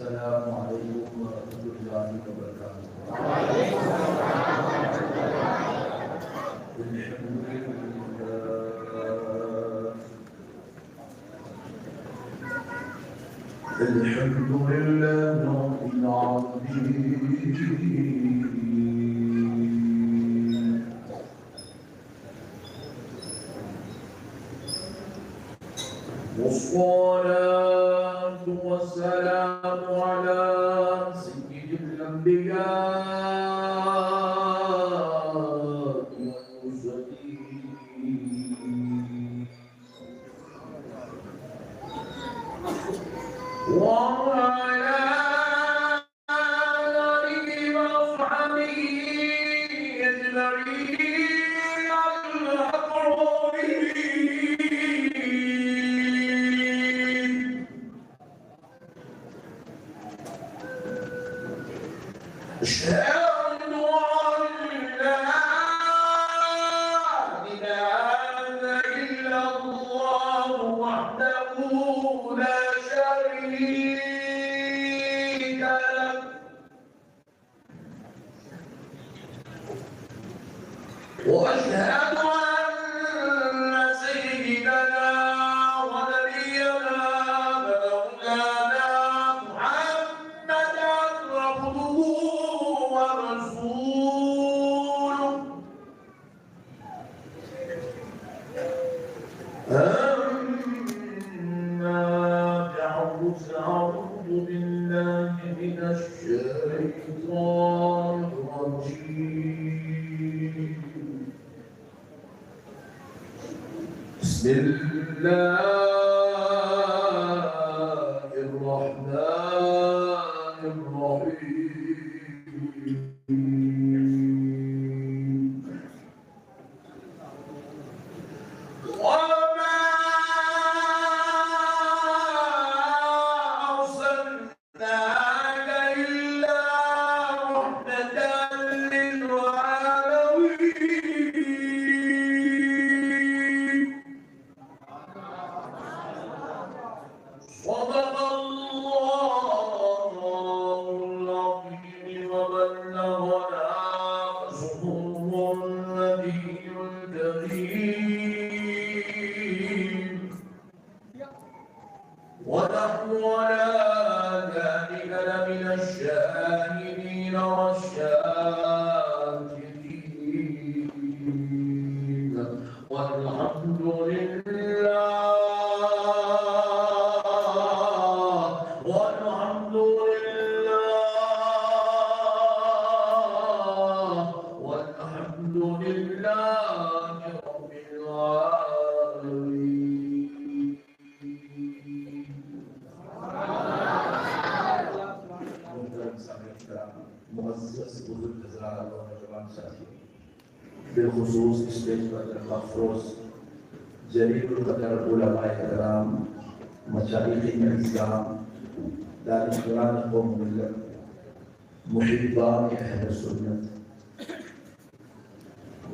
السلام علیکم ورحمۃ اللہ وبرکاتہ۔ الحمد للہ رب العالمین، والصلاة والسلام على سيد الأنبياء والمرسلين وعلى آله وصحبه أجمعين المقربين. أشهد أن لا إله إلا الله وحده لا شريك له، وأشهد أن سيدنا ونبينا مولانا محمدا عبده ورسوله. أما بعد فأعوذ بالله من الشيطان الرجيم. بسم الله الرحمن الرحيم. وما أرسلناك إلا رحمة للعالمين. صدق الله العظيم وبلغنا رسوله النبي الكريم، ونحن على ذلك لمن الشاهدين والشاكرين، والحمد لله والحمد لله والحمد لله رب العالمين. معزز بزرگ حضرات اور نوجوان ساتھی، بالخصوص اسٹیج پر افروز جلیل القدر علماء کرام، مشائخ اعظام، دانشوران قوم ملت، محبان اہل سنت،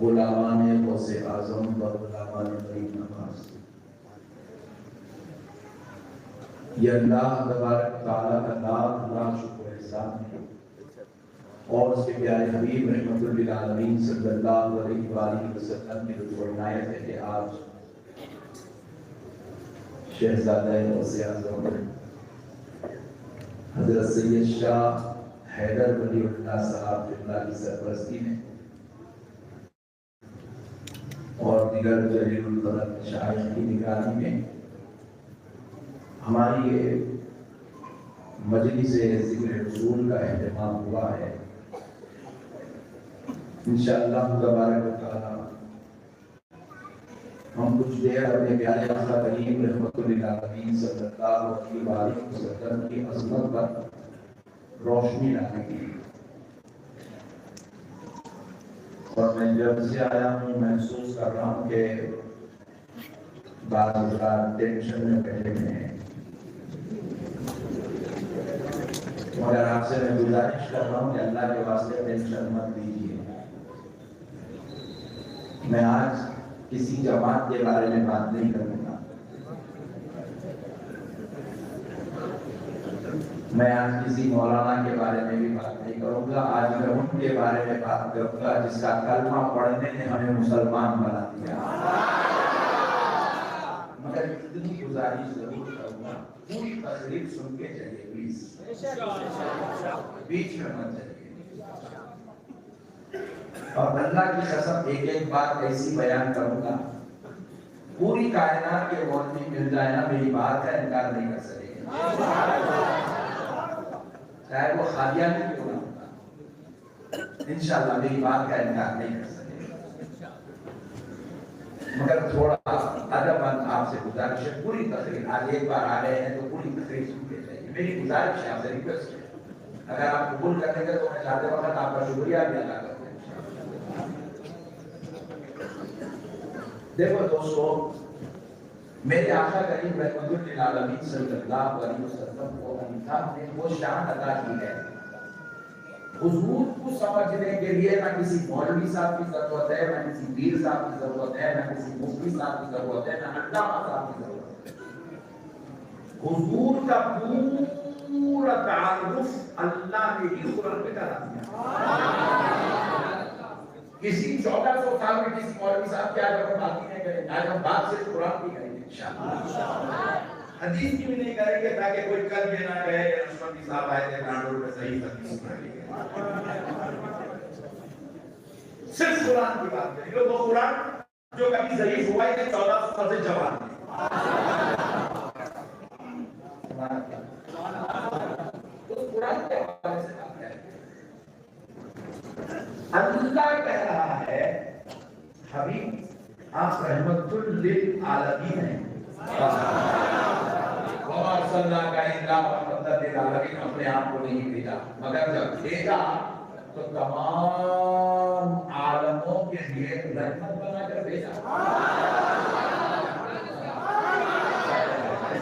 غلامان غوث اعظم و غلامان غریب نواز، یہ اللہ تبارک تعالیٰ کا لاکھ شکر احسان ہے، اور اس کے پیارے حبیب رحمت للعالمین صلی اللہ علیہ وآلہ وسلم کی لطف و عنایت ہے کہ آج شہزادہ غوث اعظم حضرت سید شاہ حیدر ولی اللہ صاحب قبلہ کی سرپرستی میں اور دیگر جلیل القدر مشائخ کی نگرانی میں ہماری یہ مجلس ذکر رسول کا اہتمام ہوا ہے۔ انشاءاللہ تبارک و تعالی ہم کچھ دیر اپنے پیارے آقا کریم رحمت للعالمین صلی اللہ علیہ وسلم کی عظمت پر روشنی ڈالیں گے، اور میں جب سے آیا ہوں محسوس کر رہا ہوں کہ بعض حضرات ٹینشن میں بیٹھے ہوئے ہیں، مگر آپ سے میں گزارش کر رہا ہوں کہ اللہ کے واسطے ٹینشن مت لیجیے۔ میں آج کسی جماعت کے بارے میں بات نہیں کروں گا، میں آج کسی مولانا کے بارے میں بھی بات نہیں کروں گا، آج میں ان کے بارے میں بات کروں گا جس کا کلمہ پڑھنے نے ہمیں مسلمان بنا دیا۔ مگر اتنی گزارش ضرور کروں گا، پوری تقریر سن کے چلیے پلیز، بیچ میں مت چلیے۔ اور اللہ کی قسم ایک ایک بات ایسی بیان کروں گا، پوری کائنات کے مولوی مل جائے نا، میری بات کا انکار نہیں کر سکے چاہے وہ قادیانی کیوں نہ ہوگا، انشاءاللہ میری بات کا انکار نہیں کر سکے۔ مگر تھوڑا ادب آپ سے گزارش ہے، پوری تقریر آج ایک بار آ گئے ہیں تو پوری تقریر سن کے چاہیے، میری گزارش ہے، آپ سے ریکویسٹ ہے۔ اگر آپ قبول کر لیں گے تو میں چاہتے وقت آپ کا شکریہ بھی ادا کرتے ہیں۔ دیکھو دوستو، میرے آقا کریم رحمت للعالمین صلی اللہ علیہ وسلم کو اللہ نے وہ شان عطا کی ہے، حضور کو سمجھنے کے لیے نہ کسی مولوی صاحب کی ضرورت ہے، نہ کسی پیر صاحب کی ضرورت ہے، نہ کسی مفتی صاحب کی ضرورت ہے، نہ علامہ صاحب کی ضرورت ہے۔ حضور کا پورا تعارف اللہ نے ہی قرآن میں کرا دیا۔ کسی 1400 سال میں کسی مولوی صاحب کی آج ہم بات نہیں کریں، آج ہم بات صرف قرآن کی کریں گے انشاءاللہ، حدیث کی بھی نہیں کریں گے تاکہ کوئی کل یہ نہ کہے کہ نشمتی صاحب آئے تھے کانڈور میں صحیح حدیث پڑھ لی گئی، صرف قرآن کی بات کریں گے، وہ قرآن جو کبھی ضعیف ہوا ہے 1400 سال سے جوان ہے۔ تو قرآن کے حوالے سے بات کریں گے۔ اللہ کہہ رہا ہے حبیب آپ رحمت للعالمین ہیں، وَمَا أَرْسَلْنَاكَ إِلَّا رَحْمَةً لِلْعَالَمِينَ، اپنے آپ کو نہیں بھیجا مگر جب بھیجا تو تمام عالموں کے لیے رحمت بنا کر بھیجا۔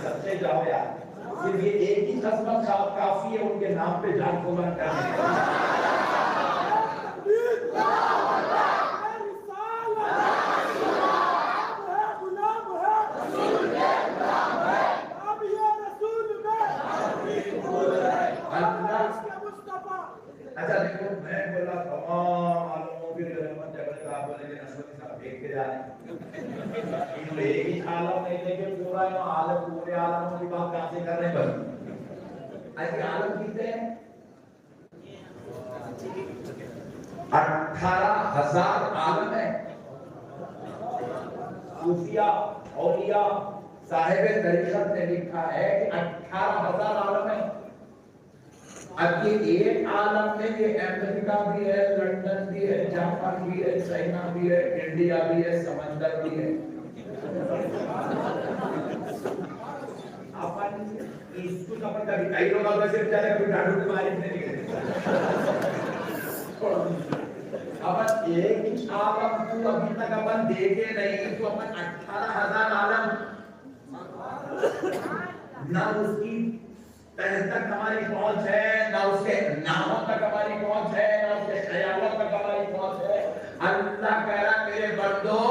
سچے جاؤ یار، صرف یہ ایک ہی خدمت کافی ہے ان کے نام پہ جان قربان کرنے کے لیے۔ اچھا دیکھو، میں بولا تمام عالموں کی رحمت جب صاحب بولے کہ نشمتی صاحب دیکھ کے جانے انہوں ایک ہی عالم نہیں لے کے پورا عالم پورے عالموں کی بات کہاں سے کر رہے ہیں بس ایسے عالم کتنے ہیں؟ 18,000 عالم ہے۔ صوفیہ اولیاء صاحب طریقت نے لکھا ہے کہ 18,000 عالم ہے۔ اب یہ ایک عالم میں یہ امریکہ بھی ہے، لندن بھی ہے، جاپان بھی ہے، چائنا بھی ہے، انڈیا بھی ہے، سمندر بھی ہے۔ اپن اس کو سمجھ کبھی کئی لوگ آگے سے بچارے کبھی ڈاڑھو کی ماری نہیں گئے۔ اب ایک ہی عالم کو ابھی تک اپن دیکھے نہیں تو اپن 18,000 عالم نہ اس کی تہ تک ہماری پہنچ ہے، نہ اس کے ناموں تک ہماری پہنچ ہے، نہ اس کے خیالوں تک ہماری پہنچ ہے۔ اللہ کہہ رہا میرے بندو،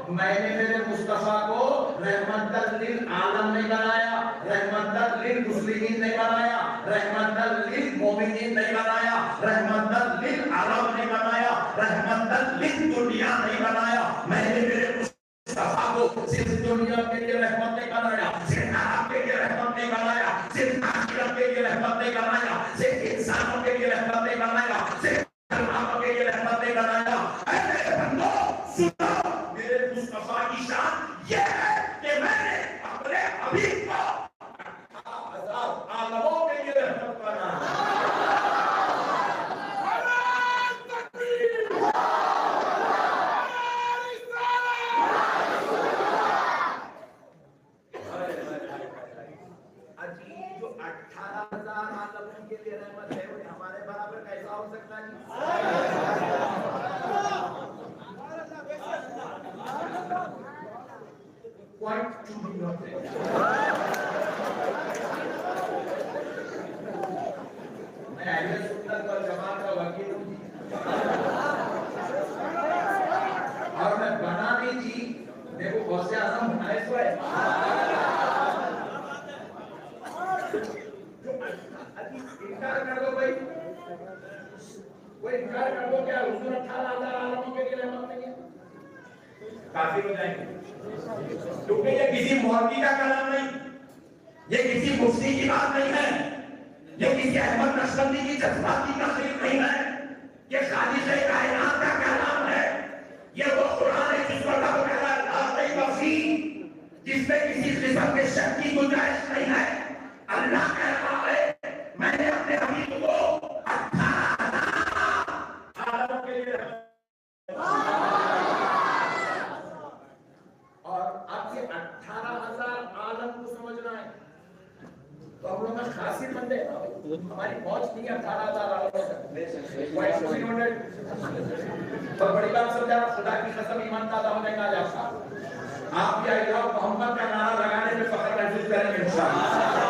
میں نے میرے مصطفیٰ کو رحمت للعالم نہیں بنایا، رحمت للمسلمین نہیں بنایا، رحمت للمومنین نہیں بنایا، رحمت للعالم نہیں بنایا، رحمت للدنیا نہیں بنایا۔ میں نے میرے مصطفیٰ کو صرف دنیا کے لیے رحمت نہیں بنایا، صرف عرب کے لیے رحمت نہیں بنایا، صرف آخرت کے لیے رحمت نہیں بنایا، صرف انسانوں کے لیے رحمت نہیں بنایا، صرف مسلمانوں کے لیے رحمت نہیں بنایا۔ اے میرے بندو سنو، میرے مصطفیٰ کی شان یہ ہے کہ میں نے اپنے حبیب کو 18,000 عالموں کے لیے رحمت بنایا۔ جو 18,000 عالموں کے لیے رحمت ہے وہ ہمارے برابر کیسا ہو سکتا ہے؟ میں اہل سنت والجماعت کا وکیل ہوں اور میں بنا نہیں تھی، دیکھو غوث اعظم بنائے سو ہے۔ کوئی انکار کر دو کیا حضور 18,000 عالموں کے لیے رحمت نہیں ہے؟ کافر ہو جائیں گے، کیونکہ یہ کسی مولوی کا کلام نہیں، یہ کسی مفتی کی بات نہیں ہے، یہ کسی احمد نقشبندی کی جذباتی تقریر نہیں ہے، یہ خالق کائنات کا کلام ہے، یہ وہ قرآن ہے جس پر رب کہہ رہا ہے لا ریب فیہ، جس میں کسی قسم کے شک کی گنجائش نہیں ہے۔ اللہ کہہ رہا ہے میں نے اپنے حبیب کو 18,000 عالموں کے لیے اور اب یہ 18,000 عالم کو سمجھنا ہے تو ہم لوگ خاصی بندے ہماری پہنچ نہیں ہے 18,000 عالموں تک، تو بڑی بات سمجھا خدا کی قسم ایمان تازہ ہونے کا جاتا آپ کیا محمد کا نعرہ لگانے میں فخر محسوس کریں گے انشاءاللہ۔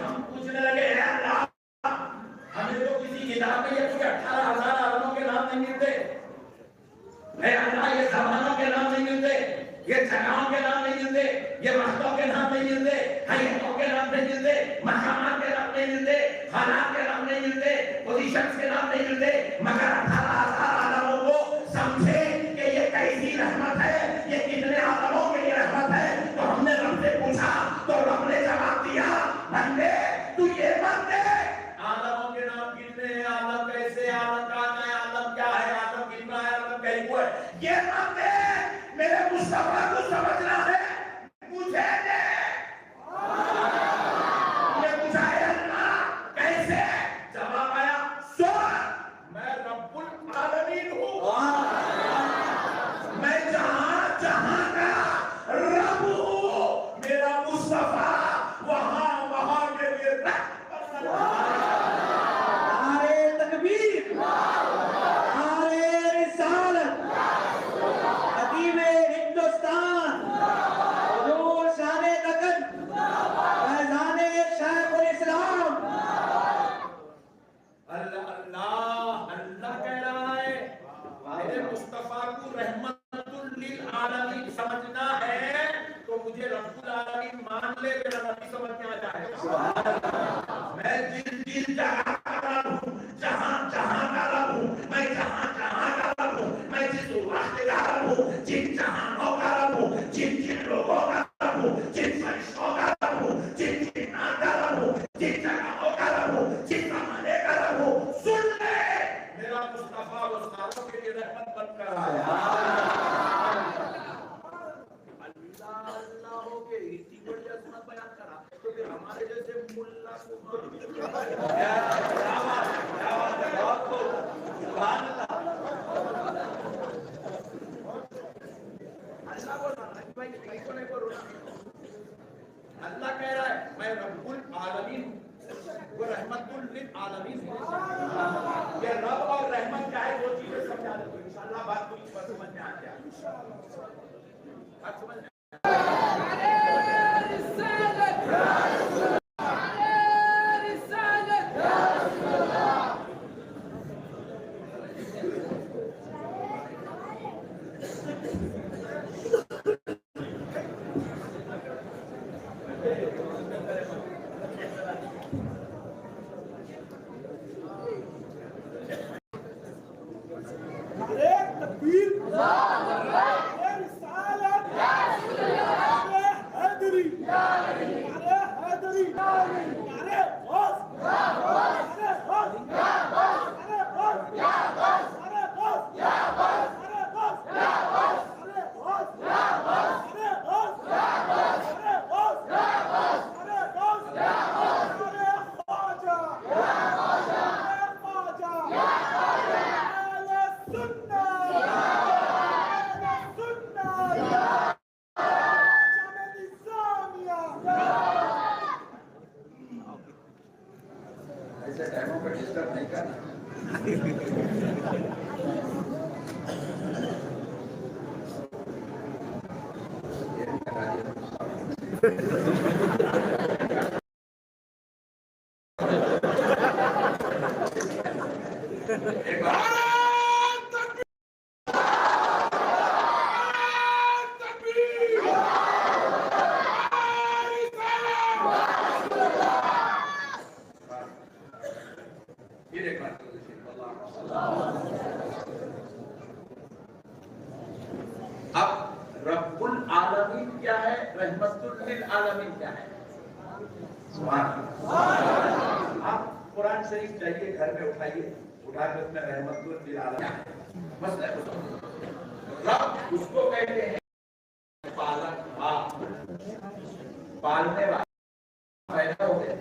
ہم پوچھنے لگے اے اللہ ہمیں تو کسی کتاب میں یہ 18,000 عالموں کے نام نہیں ملتے، اے اللہ یہ زمانوں کے نام نہیں ملتے، یہ جگہوں کے نام نہیں ملتے، یہ وقتوں کے نام نہیں ملتے، حیاتوں کے نام نہیں ملتے، مقامات کے نام نہیں ملتے، حالات کے نام نہیں ملتے، پوزیشنز کے نام نہیں ملتے، مگر 18,000 عالموں کو سمجھے کہ یہ کیسی رحمت ہے، یہ کتنے عالموں کے لیے رحمت ہے۔ تو ہم نے رب سے پوچھا تو رب نے جواب دیا بندے تو یہ مت دے عالموں کے نام کتنے ہیں، عالم کیسے، عالم کہاں ہے، عالم کیا ہے، عالم کتنا ہے، عالم کہیں کو ہے، یہ مت دے، میرے مصطفیٰ کو سمجھنا ہے مجھے دے۔ نے پوچھا اے اللہ کیسے، جواب آیا سن میں رب العالمین ہوں، میں جہاں جہاں کا رب ہوں، میرا مصطفیٰ وہاں وہاں کے لیے رحمت نعرے تکبیر، نعرے رسالت، حکیم ہندوستان، حضور شان تقن، فیضان شیخ الاسلام۔ اللہ اللہ اللہ کہہ رہا ہے میرے مصطفیٰ کو رحمت للعالمین سمجھنا ہے تو مجھے رب العالمین مان لے، میرا نبی سمجھ میں آ جائے۔ میں جس جگہ کا رب ہوں، جہاں جہاں کا رب ہوں، میں جہاں جہاں کا رب ہوں، میں جس وقت کا رب ہوں، جن جہانوں کا رب ہوں، جن جن لوگوں کا رب ہوں، جن فرشتوں کا رب ہوں، جن جنات کا رب ہوں، جن جگہوں کا رب ہوں، جن زمانے کا رب ہوں، سن لے میرا مصطفیٰ وہ ساروں کے لیے رحمت بن کر آیا۔ اللہ ہو کے اتنی بڑی عظمت بیان کرا تو پھر ہمارے جیسے ملا اللہ کہہ رہا ہے میں رب العالمین ہوں، وہ رحمت للعالمین ہوں۔ یہ رب اور رحمت کیا ہے وہ چیزیں سمجھا دیں تو انشاءاللہ بات کو اس پر سمجھ میں آ جائے۔ بات سمجھ میں یہ العالمین کیا ہے؟ سبحان اللہ۔ آپ قرآن شریف جائیے گھر میں اٹھائیے، اٹھا کے اس میں رحمت للعالمین مسئلہ رب اس کو کہتے ہیں پالک پالنے والا پیدا ہو گئے،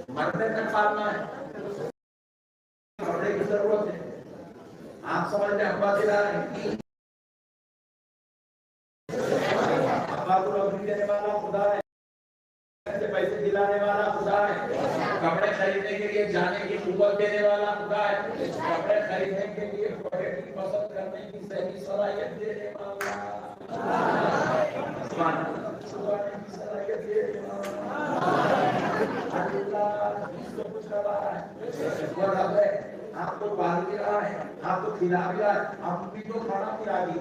مرنے تک پالنا ہے، کپڑے کی ضرورت ہے۔ آپ سمجھتے ہیں ابا دلا رہے ہیں، ابا کو روزی دینے والا خدا ہے، پیسے دلانے والا خدا ہے، کپڑے خریدنے کے لیے جانے کی قوت دینے والا خدا ہے، کپڑے خریدنے کے لیے کپڑے کی پسند کرنے کی صحیح صلاحیت دینے والا صلاحیت دینے والا کچھ کروا رہا ہے، وہ رب ہے، آپ کو پال بھی رہا ہے، آپ کو کھلا بھی رہا ہے، آپ بھی تو کھانا کھلا دیے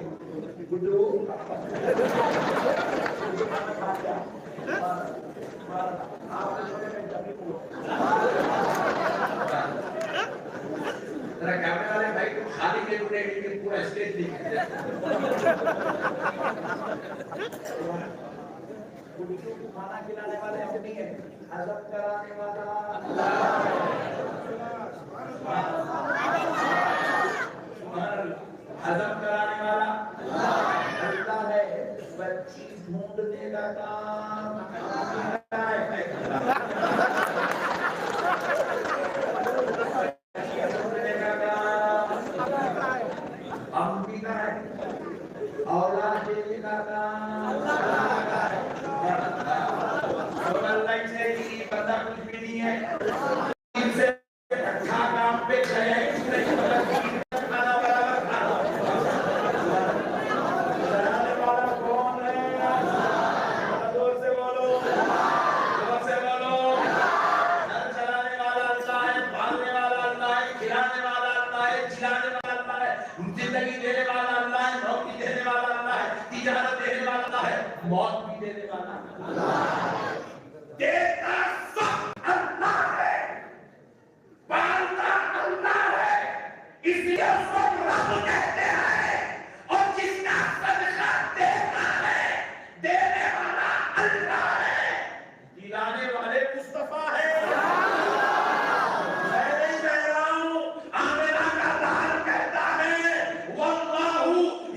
گڈو کیمرے والے بھائی تم خالی کے پورے پورا اسٹیج دیکھ کھانا کھلانے والے ایسے نہیں ہے، ہضم کرانے والا ہضم کرانے والا اللہ ہے، بچی ڈھونڈنے کا کام اولاد دینے کا کام اللہ سے ہی بندہ کچھ بھی نہیں ہے، ان سے اچھا کام پہ گئے اس نے کھانا برابر کھانا چلانے والا کون ہے؟ زور سے بولو، زور سے بولو، گھر چلانے والا اللہ ہے، پالنے والا اللہ ہے، کھلانے والا اللہ ہے، جلانے والا اللہ ہے، زندگی دینے والا اللہ ہے، نوکری دینے والا اللہ ہے، تجارت دینے والا اللہ ہے، موت بھی دینے والا اللہ ہے، دیتا سب اللہ ہے، پالتا اللہ ہے، اس لیے اس کو رب کہتے ہیں، اور جس کا صدقہ دیتا ہے دینے والا اللہ ہے، دلانے والے مصطفیٰ ہے۔ میں نہیں کہہ رہا ہوں، آمنہ کا لال کہتا ہے واللہ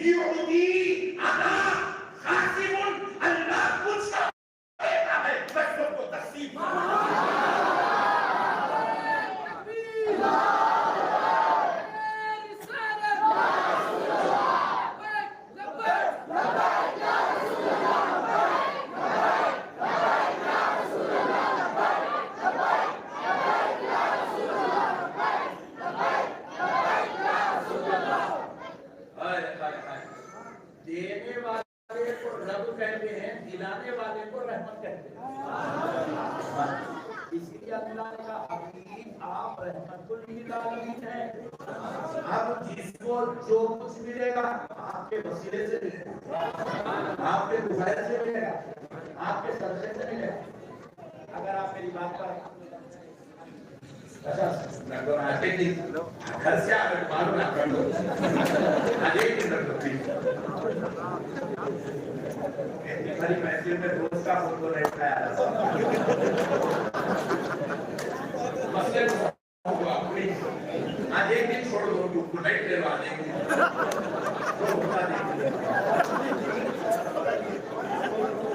یعطی انا خاسم، اللہ کچھ کا دیتا ہے بچوں کو تقسیم دینے والے کو رب کہتے ہیں، دلانے والے کو رحمت کہتے ہیں، اس لیے اللہ نے کہا حبیب آپ رحمت للعالمین ہیں، اب جس کو جو کچھ ملے گا آپ کے وسیلے سے ملے گا، آپ کے گزارے سے ملے گا، آپ کے صدقے سے ملے گا۔ اگر آپ میری بات پر گھر سے آگر معلوم نہ کر لو، ایک دن رکھ دو ہماری محفل میں دوست کا فوٹو رہتا ہے، مسئلے ہوگا پلیز آج ایک دن چھوڑ دو، گڈ نائٹ کروا دیں گے،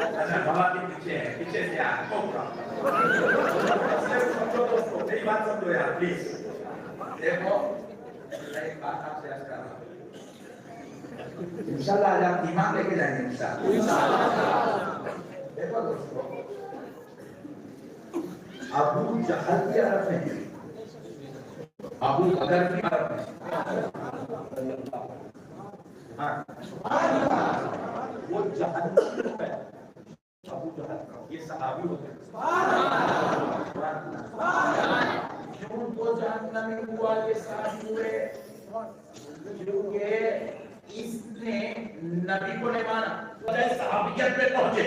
اچھا خواتین پیچھے ہے، پیچھے سے آ میری بات سمجھو یار پلیز، دیکھو میں ایک بات آپ سے عرض کر رہا ہوں، انشاءاللہ آج آپ ایمان لے کے جائیں گے انشاءاللہ۔ دیکھو دوستو، ابو جہل کی عرب میں، ابو اگر کی عرب میں، وہ جہنم ہے، ابو جہل یہ صحابی ہوتے ہیں، کیوں وہ جہنمی ہوا یہ صحابی ہوئے؟ کیونکہ اس نے نبی کو نہیں مانا، صحابیت میں پہنچے،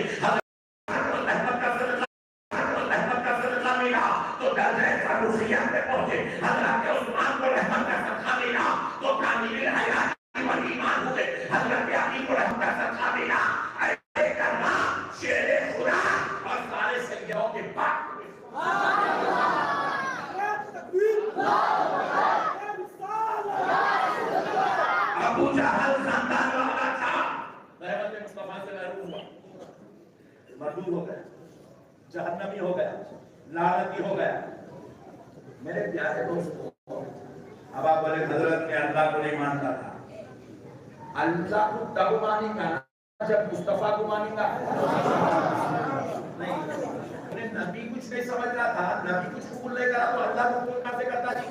احمد کا صدقہ ملا تو درجہ فاروقیت میں پہنچے، حضرت عثمان کو رحمت کا صدقہ ملا تو کامل الحیات والایمان ہوئے، حضرت علی کو رحمت کا صدقہ ملا، اے کرنا شیر خدا مردود ہو گیا, جہنمی ہو گیا, لعنتی ہو گیا. میرے پیارے دوستوں, اب آپ بولے حضرت نے اللہ کو نہیں مانتا تھا. اللہ کو تب مانے گا جب مصطفیٰ کو مانے گا. نہیں, نبی کچھ نہیں سمجھ رہا تھا, نبی کچھ قبول نہیں کرا تو اللہ کو قبول کیسے کرتا جی.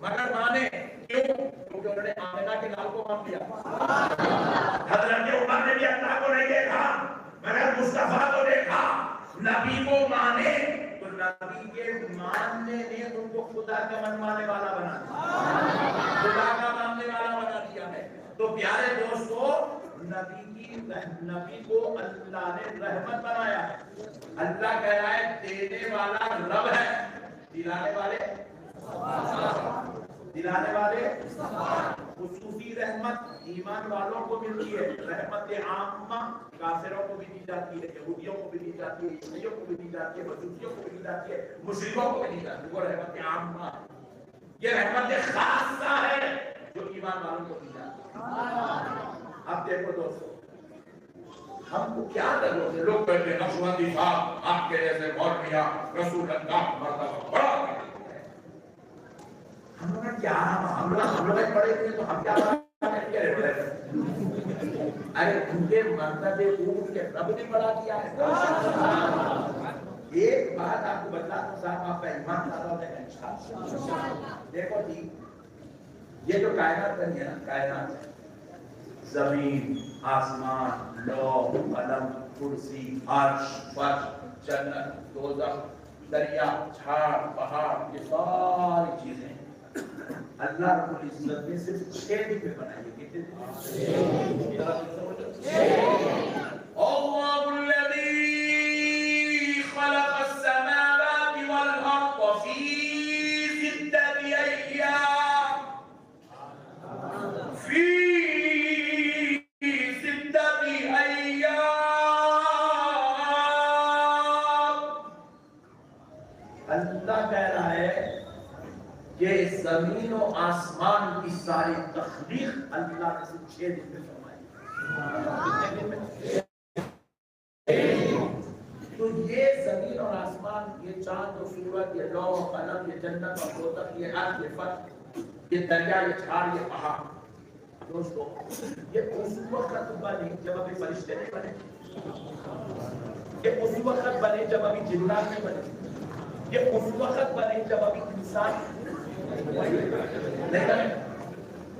مگر مانے کیوں؟ کیونکہ انہوں نے آمنہ کے لال کو مان لیا. حضرت عمر نے بھی اللہ کو نہیں دیکھا مگر مصطفیٰ کو دیکھا. نبی کو مانے تو نبی کے ماننے نے ان کو خدا کا منوانے والا بنا دیا, خدا کا ماننے والا بنا دیا ہے. تو پیارے دوستو, نبی کو اللہ نے رحمت بنایا ہے. اللہ کہہ رہا ہے دینے والا رب ہے, دلانے والے خصوصی رحمت ایمان والوں کو ملتی ہے. رحمت عامہ کافروں کو بھی دی جاتی ہے, یہودیوں کو بھی دی جاتی ہے, عیسائیوں کو بھی دی جاتی ہے, مجوسیوں کو بھی دی جاتی ہے, مشرکوں کو بھی دی جاتی ہے. وہ رحمت عامہ, یہ رحمت خاصہ ہے جو ایمان والوں کو دی جاتی ہے. اب دیکھو دوستو, ہم کو کیا ضرورت ہے؟ لوگ کہتے ہیں نقشبندی صاحب آپ کے جیسے مولویاں رسول اللہ مرتبہ بڑا کرتے ہیں. ہم لوگ کیا, ہم لوگ پڑھے تھے تو ہم کیا رہے. ارے ان کے مرتبے ان کے رب نے بڑا کیا ہے. ایک بات آپ کو بتا دوں صاحب, آپ کا ایمان زیادہ ہے. دیکھو جی, یہ جو کائنات بنی ہے نا, کائنات ہے, زمین, آسمان, لوح, قلم, کرسی, عرش, فرش, جنت, دوزخ, دریا, جھاڑ, پہاڑ, یہ ساری چیزیں اللہ رب العزت نے صرف 6 دن میں بنائی ہے. کتنے دن؟ اللہ الذی خلق السماوات والارض فی 6 ایام اللہ کہہ رہا ہے کہ زمین و آسمان کی ساری تخلیق اللہ نے صرف 6 دن میں فرمائی. تو یہ زمین اور آسمان, یہ چاند و سورج, یہ لوح و قلم, یہ جنت اور دوزخ, یہ عرش, یہ فرش, یہ دریا, یہ جھاڑ, یہ پہاڑ, دوستو یہ اس وقت بنے جب ابھی فرشتے نہیں بنے, یہ اس وقت بنے جب ابھی جنات نہیں بنے, یہ اس وقت بنے جب ابھی انسان نہیں.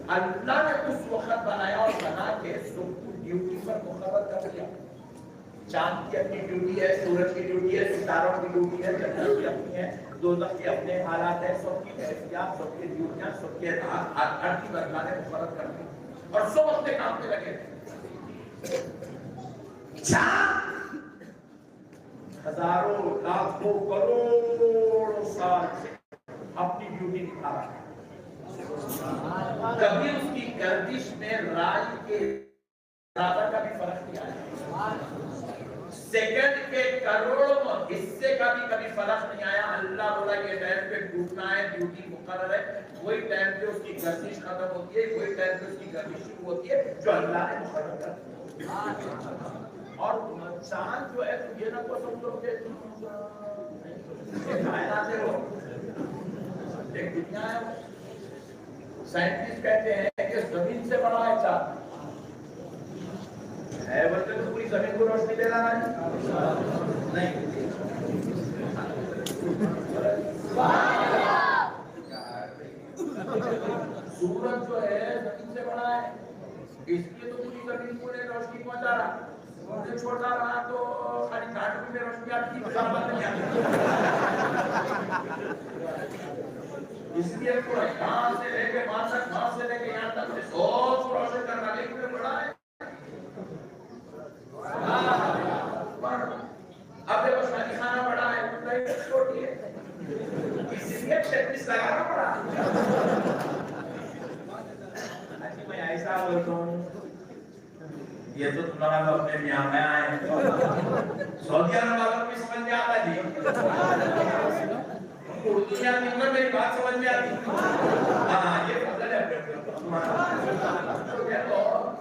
اللہ نے اس وقت بنایا اور بنا کے سب کو ڈیوٹی پر مقرر کر دیا. چاند کی اپنی ڈیوٹی ہے, سورج کی ڈیوٹی ہے, ستاروں کی ڈیوٹی ہے, جنت کی اپنی ہے, دوزخ کے اپنے حالات ہیں. سب کی کیفیات, سب کی ڈیوٹیاں, سب کے ہر کی برکاتیں مقرر کر دی اور سب اپنے کام پہ لگے تھے. چاند ہزاروں, لاکھوں, کروڑوں سال سے اپنی ڈیوٹی نبھا رہا ہے. کبھی اس کی گردش میں رائے کے برابر کا بھی فرق نہیں آیا. سیکنڈ کے کروڑوں حصے کا بھی کبھی فرق نہیں آیا. اللہ بولا یہ ٹائم پہ ڈوبنا ہے, ڈیوٹی مقرر ہے, وہی ٹائم پہ اس کی گردش ختم ہوتی ہے, وہی ٹائم پہ اس کی گردش شروع ہوتی ہے جو اللہ نے مقرر کر دیا. اور چاند جو ہے تو یہ نہ کو سمجھو کہ کائنات ہے, وہ ایک دنیا ہے. سائنٹسٹ کہتے ہیں کہ زمین سے بڑا ہے چاند ہے, بلکہ تو پوری زمین کو روشنی دے رہا ہے نہیں. سورج جو ہے زمین سے بڑا ہے, اس لیے تو پوری زمین کو روشنی پہنچا رہا. چھوٹا رہا تو خالی کاٹ میں روشنی آتی ہے, اس لیے یہاں سے لے کے وہاں تک, وہاں سے لے کے یہاں تک سے سوچ روشن کرنا لیکن بڑا ہے. اب دیکھو شادی خانہ بڑا ہے, چھوٹی ہے, اس لیے 36 لگانا پڑا. اچھا میں ایسا بولتا ہوں, یہ تو تمہارا تو اپنے یہاں میں آئے سعودی عرب والوں کو سمجھ میں آتا جی, اردو میں میری بات سمجھ میں آتی. ہاں یہ فضل ہے.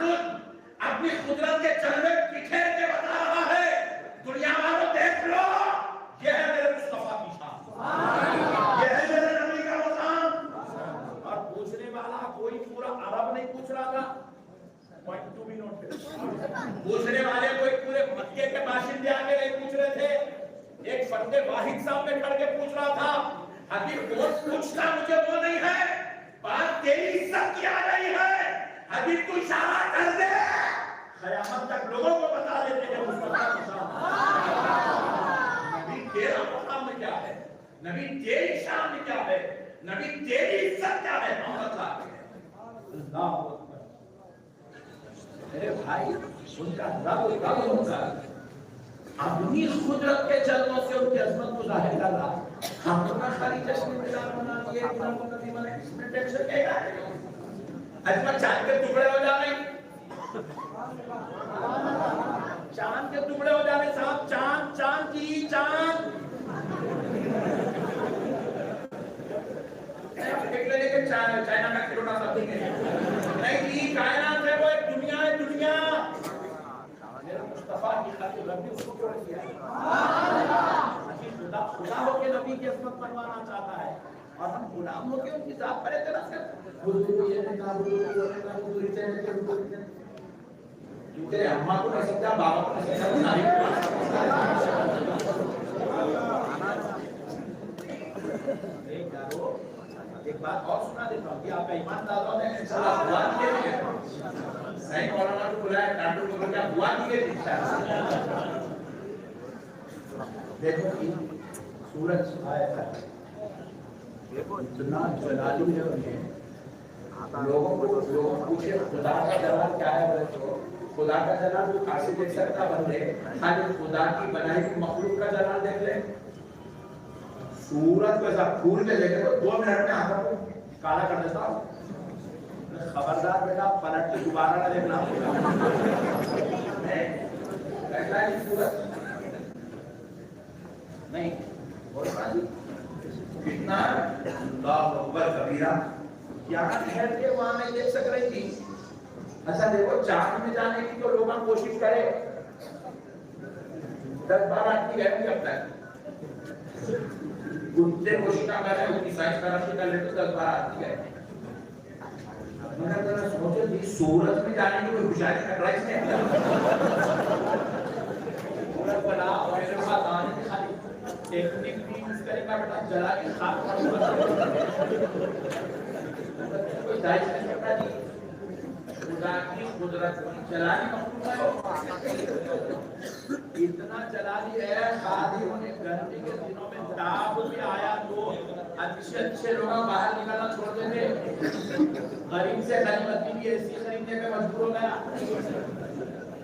خود اپنی قدرت کے چلنے بکھیر کے بتا رہا ہے دنیا والوں دیکھ لو یہ ہے میرے مصطفیٰ کی شان، یہ ہے میرے نبی کا مقام۔ اور پوچھنے والا کوئی پورا عرب نہیں پوچھ رہا تھا، پوائنٹ ٹو بھی نوٹ کریں، پوچھنے والے کوئی پورے مکے کے باشندے آگے نہیں پوچھ رہے تھے، ایک فرد واحد صاحب میں کھڑ کے پوچھ رہا تھا حبیب کون پوچھتا مجھے وہ نہیں ہے، بات تیری عزت کی آ رہی ہے، حبیب کو اشارہ کر دے قیامت تک لوگوں کو بتا دیتے ہیں مصطفیٰ کی شان۔ نبی تیرا مقام میں کیا ہے، نبی تیری شان میں کیا ہے، نبی تیری عزت کیا ہے، ہم بتا اللہ اکبر۔ میرے بھائی ان کا رب ہوتا ہے، اپنی قدرت کے چلنوں سے ان کی عظمت کو ظاہر کر رہا، ہم تو نہ خالی جشن ملان بنا لیے اتنا مقدمہ بنا اس میں ٹینشن کیا ہے، عظمت چاند کے ٹکڑے ہو جانے، چاند کے ٹکڑے ہو جانے صاحب، چاند چاند کی چاند لیکن چائنا کا کھلونا سب نہیں جی، کائنات ہے وہ ایک دنیا ہے، دنیا میرے مصطفیٰ کی خاطر رب نے اس کو کیوں کیا ہے، خدا ہو کے نبی کی عظمت بنوانا چاہتا ہے اور ہم غلام ہو کے ان کی ذات پر اعتراض کرتے ہیں، کیونکہ اماں کو نہیں سمجھا، بابا کو نہیں سمجھا، ایک بات اور سنا دیتا ہوں کہ آپ کا ایمان دادوں نے انشاءاللہ دعا کیے ہیں، صحیح مولانا کو بلایا کانٹو کو بلایا دعا کیے انشاءاللہ۔ دیکھو کہ سورج آیا تھا، اتنا جلالی ہے انہیں، لوگوں کو پوچھے خدا کا جلال کیا ہے، بولے تو خدا کا جلال تو کاشی دیکھ سکتا بندے، خالی خدا کی بنائی کی مخلوق کا جلال دیکھ لے، سورج کو ایسا پھول کے دیکھے تو 2 منٹ میں آتا کو کالا کر دیتا ہوں، خبردار بیٹا پلٹ کے دوبارہ نہ دیکھنا کہتا ہے سورج نہیں، کتنا اللہ اکبر کبیرہ، یہاں ٹھہر کے وہاں نہیں دیکھ سک رہی تھی، اچھا دیکھو چاند میں جانے کی تو لوگ کوشش کرے، 10-12 آدمی گئے کرتا ہے، گھومتے کوشش نہ کر رہے ہیں، اپنی سائنس کرافی کر لیتے 10-12 آدمی گئے، میں نے تو سوچا کہ سورج میں جانے کی کوئی گزارش کر رہا ہے، سورج بنا اور میرے پاس آنے کی خالی ٹیکنیک بھی یوز کرے گا، بیٹا جلا کے خاک کوئی دائش نہیں کرتا جی، خدا کی قدرت جلالی مخلوق اتنا جلالی ہے، شادیوں نے گرمی کے دنوں میں تاب بھی آیا تو اچھے لوگ باہر نکلنا چھوڑ دیتے، غریب سے غریبتی بھی ایسی خریدنے پہ مجبور ہو گیا،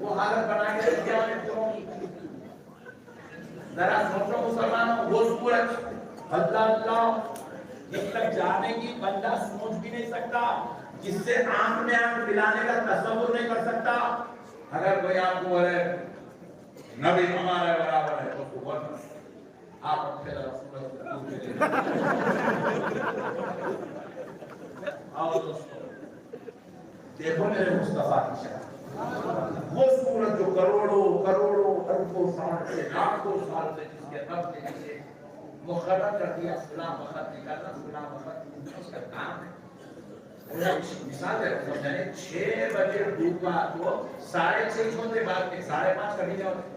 وہ حالت بنا کے رکھتے ہیں، ذرا سوچو مسلمانوں، وہ سورج اللہ جس تک جانے کی بندہ سوچ بھی نہیں سکتا، جس سے آنکھ میں آنکھ ملانے کا تصور نہیں کر سکتا، اگر کوئی آپ کو بولے نبی ہمارے برابر ہے تو اس کو بولنا آپ اپنے آؤ دوستو دیکھو میرے مصطفیٰ کی شان، وہ سورج جو کروڑوں اربوں سال سے لاکھوں سال سے جس کے رب نے جسے مقرر کر دیا فلاں وقت نکلنا فلاں وقت اس کا کام ہے، مثال ہے سمجھانے 6 بجے ڈوبا تو 6:30 ہوتے بعد کے 5:30 کبھی نہیں ہوتے،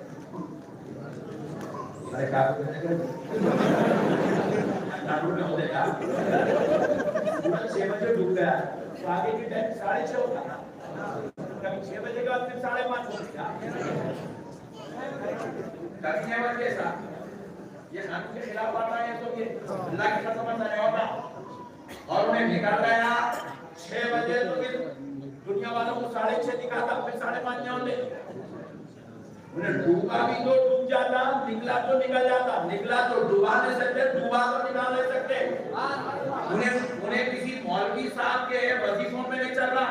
ارے کیا کرنے کے ناڈو میں ہوتے کیا 6 بجے ڈوب گیا تو آگے کی ٹائم 6:30 ہوتا نا، کبھی 6 بجے کے بعد پھر 5:30 ہوتا کبھی 6 بجے ایسا، یہ قانون کے خلاف بات ہے تو یہ اللہ کی قسم نہیں ہوتا، اور انہیں نکال گیا 6 بجے تو پھر دنیا والوں کو 6:30 نکالتا پھر 5:30 ہوتے، انہیں ڈوبا بھی تو ڈوب جاتا، نکلا تو نکل جاتا، نکلا تو ڈوبا نہیں سکتے، ڈوبا تو نکال نہیں سکتے، انہیں کسی مولوی صاحب کے وظیفوں میں نہیں چل رہا،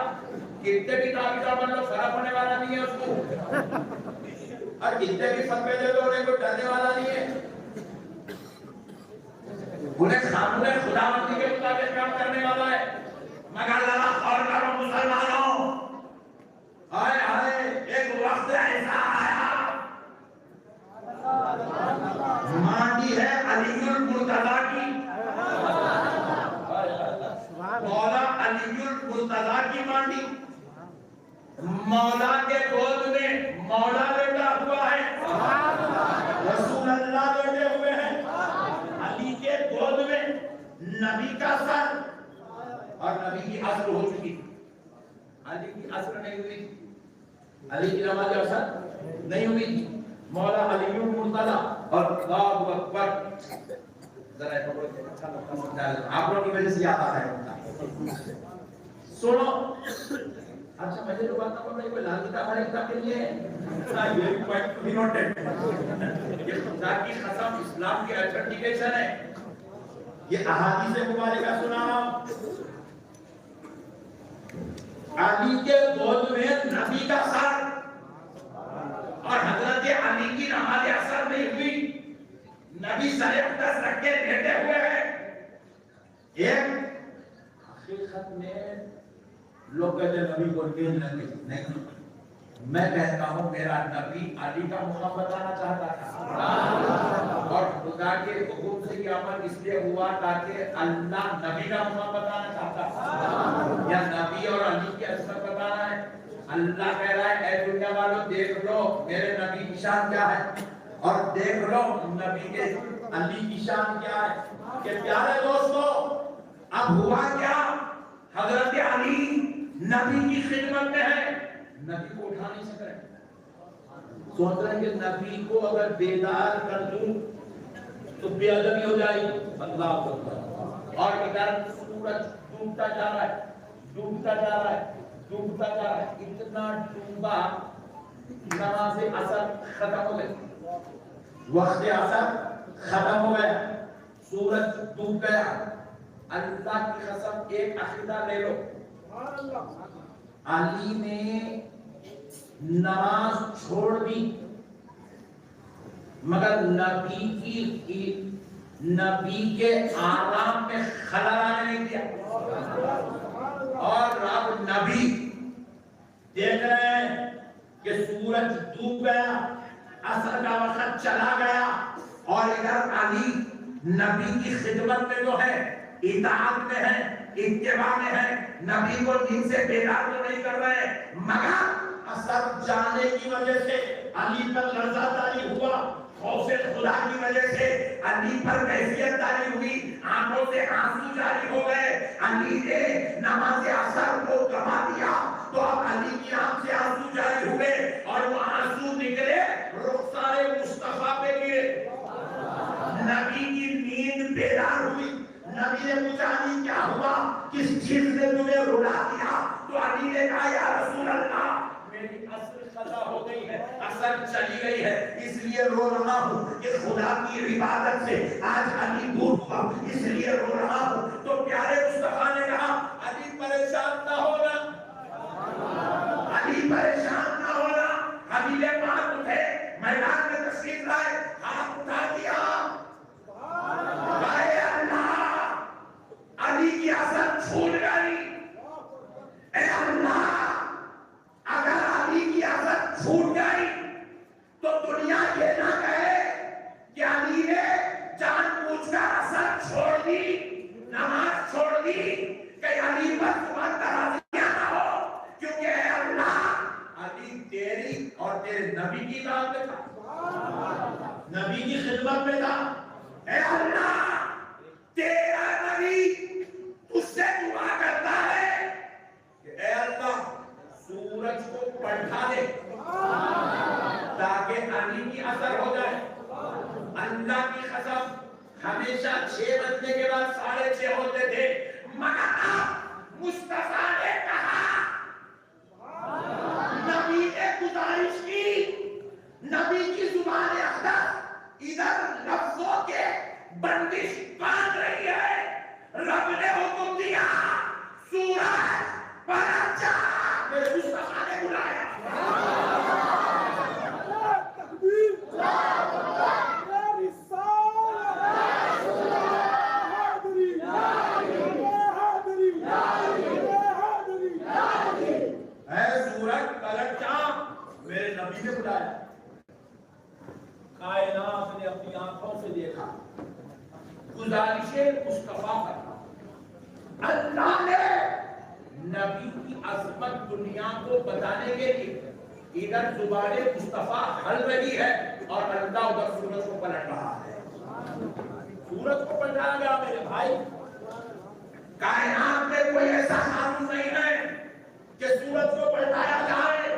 کتنے بھی تعبیر بن لو فرق ہونے والا نہیں ہے اس کو، اور کتنے بھی فتوے دے دو انہیں کوئی ڈرنے والا نہیں ہے، انہیں سامنے خداوندی کے مطابق کام کرنے والا ہے، مگر اللہ اور کرو مسلمانوں کی عصر ہو چکی تھی، علی کی عصر نہیں ہوئی، علی کی نماز عصر نہیں ہوئی تھی، مولا علی مرتضی اور اللہ اکبر ذرا آپ لوگوں کی وجہ سے یاد آ رہا ہے سنو. اچھا مجھے تو بات نہ کوئی لال کتاب ہمارے کتاب کے لیے یہ پوائنٹ ٹو بی نوٹڈ. یہ خدا کی قسم اسلام کی ایتھنٹیکیشن ہے. یہ احادیث مبارکہ سنا علی کے گود میں نبی کا سر اور حضرت علی کی نماز عصر نہیں ہوئی. نبی سر اقدس رکھ کے لیٹے ہوئے ہیں. ایک حقیقت میں لوگ کہتے ہیں نبی کو نیند نہیں. میں کہتا ہوں میرا نبی علی کا مقام بتانا چاہتا تھا اور خدا کے حکم سے یہ عمل اس لیے ہوا تاکہ اللہ نبی کا مقام بتانا چاہتا تھا یا نبی اور علی کی عصمت بتانا ہے. اللہ کہہ رہا ہے اے دنیا والوں دیکھ لو میرے نبی کی شان کیا ہے اور دیکھ لو نبی کے علی کی شان کیا ہے. کہ پیارے دوستو اب ہوا کیا, حضرت علی نبی کی خدمت میں ہے, نبی کو اٹھا نہیں سک رہے. سوچ رہے ہیں کہ نبی کو اگر بیدار کر دوں تو بے ادبی ہو جائے گی. اللہ اکبر. اور ادھر سورج ڈوبتا جا رہا ہے, ڈوبتا جا رہا ہے, ڈوبتا جا رہا ہے. اتنا ڈوبا نماز عصر ختم ہو گئی, وقت عصر ختم ہو گیا, سورج ڈوب گیا. اللہ کی قسم ایک عقیدہ لے لو, علی نے نماز چھوڑ دی مگر نبی کے آرام میں خلل آنے نہیں دیا. اور رب نبی دیکھ رہے ہیں کہ سورج ڈوب گیا, عصر کا وقت چلا گیا اور ادھر علی نبی کی خدمت میں جو ہے, اطاعت میں ہے, اتباع میں ہے. نبی کو نیند سے بیدار تو نہیں کر رہے مگر عصر جانے کی وجہ سے علی پر لرزہ طاری ہوا, خوف خدا کی وجہ سے علی پر کیفیت طاری ہوئی, آنکھوں سے آنسو جاری ہو گئے. علی نے نماز عصر کو گوا دیا تو اب علی کی آنکھ سے آنسو جاری ہوئے اور وہ آنسو نکلے رخسار مصطفیٰ پہ گرے. نبی کی نیند بیدار ہوئی. نبی نے پوچھا علی کیا ہوا, کس چیز نے تمہیں رلا دیا؟ تو علی نے کہا یا رسول اللہ میری عصر قضا ہو گئی ہے, عصر چلی گئی ہے, اس لیے رو رہا ہوں کہ خدا کی عبادت سے آج علی دور ہوا, اس لیے رو رہا ہوں. تو پیارے مصطفیٰ نے کہا علی پریشان نہ ہونا, علی پریشان نہ ہونا. حبیب پاک اٹھے, میدان میں تشریف لائے, ہاتھ اٹھا دیا, اے اللہ علی کی عصر چھوٹ گئی. اے اللہ اگر علی کی عصر چھوٹ گئی تو دنیا یہ نہ کہے کہ علی نے جان بوجھ کر عصر چھوڑ دی, نماز چھوڑ دی, کہ علی پر تمہارا ترازیاں نہ ہو, کیونکہ اے اللہ علی تیری اور تیرے نبی کی اطاعت میں تھا, نبی کی خدمت میں تھا. اے اللہ تیرا نبی تجھ سے دعا کرتا ہے کہ اے اللہ سورج کو پلٹا دے تاکہ علی کی اثر ہو جائے. اللہ کی قسم ہمیشہ 6 بجنے کے بعد 6:30 ہوتے تھے مگر اب مصطفیٰ نے کہا, نبی نے گزارش کی, نبی کی زبان اقدس ادھر لفظوں کے بندش باندھ رہی ہے. رب نے حکم دیا سورج پلٹ جا, میرے مصطفیٰ نے بلایا. اے سورج پلٹ جا, میرے نبی نے بلایا. کائنات نے اپنی آنکھوں سے دیکھا, گزارش مصطفیٰ کا. اللہ نے نبی کی عظمت دنیا کو بتانے کے لیے ادھر زبان مصطفیٰ ہل رہی ہے اور اللہ ادھر سورج کو پلٹ رہا ہے. سورج کو پلٹایا گیا میرے بھائی. کائنات میں کوئی ایسا قانون نہیں ہے کہ سورج کو پلٹایا جائے،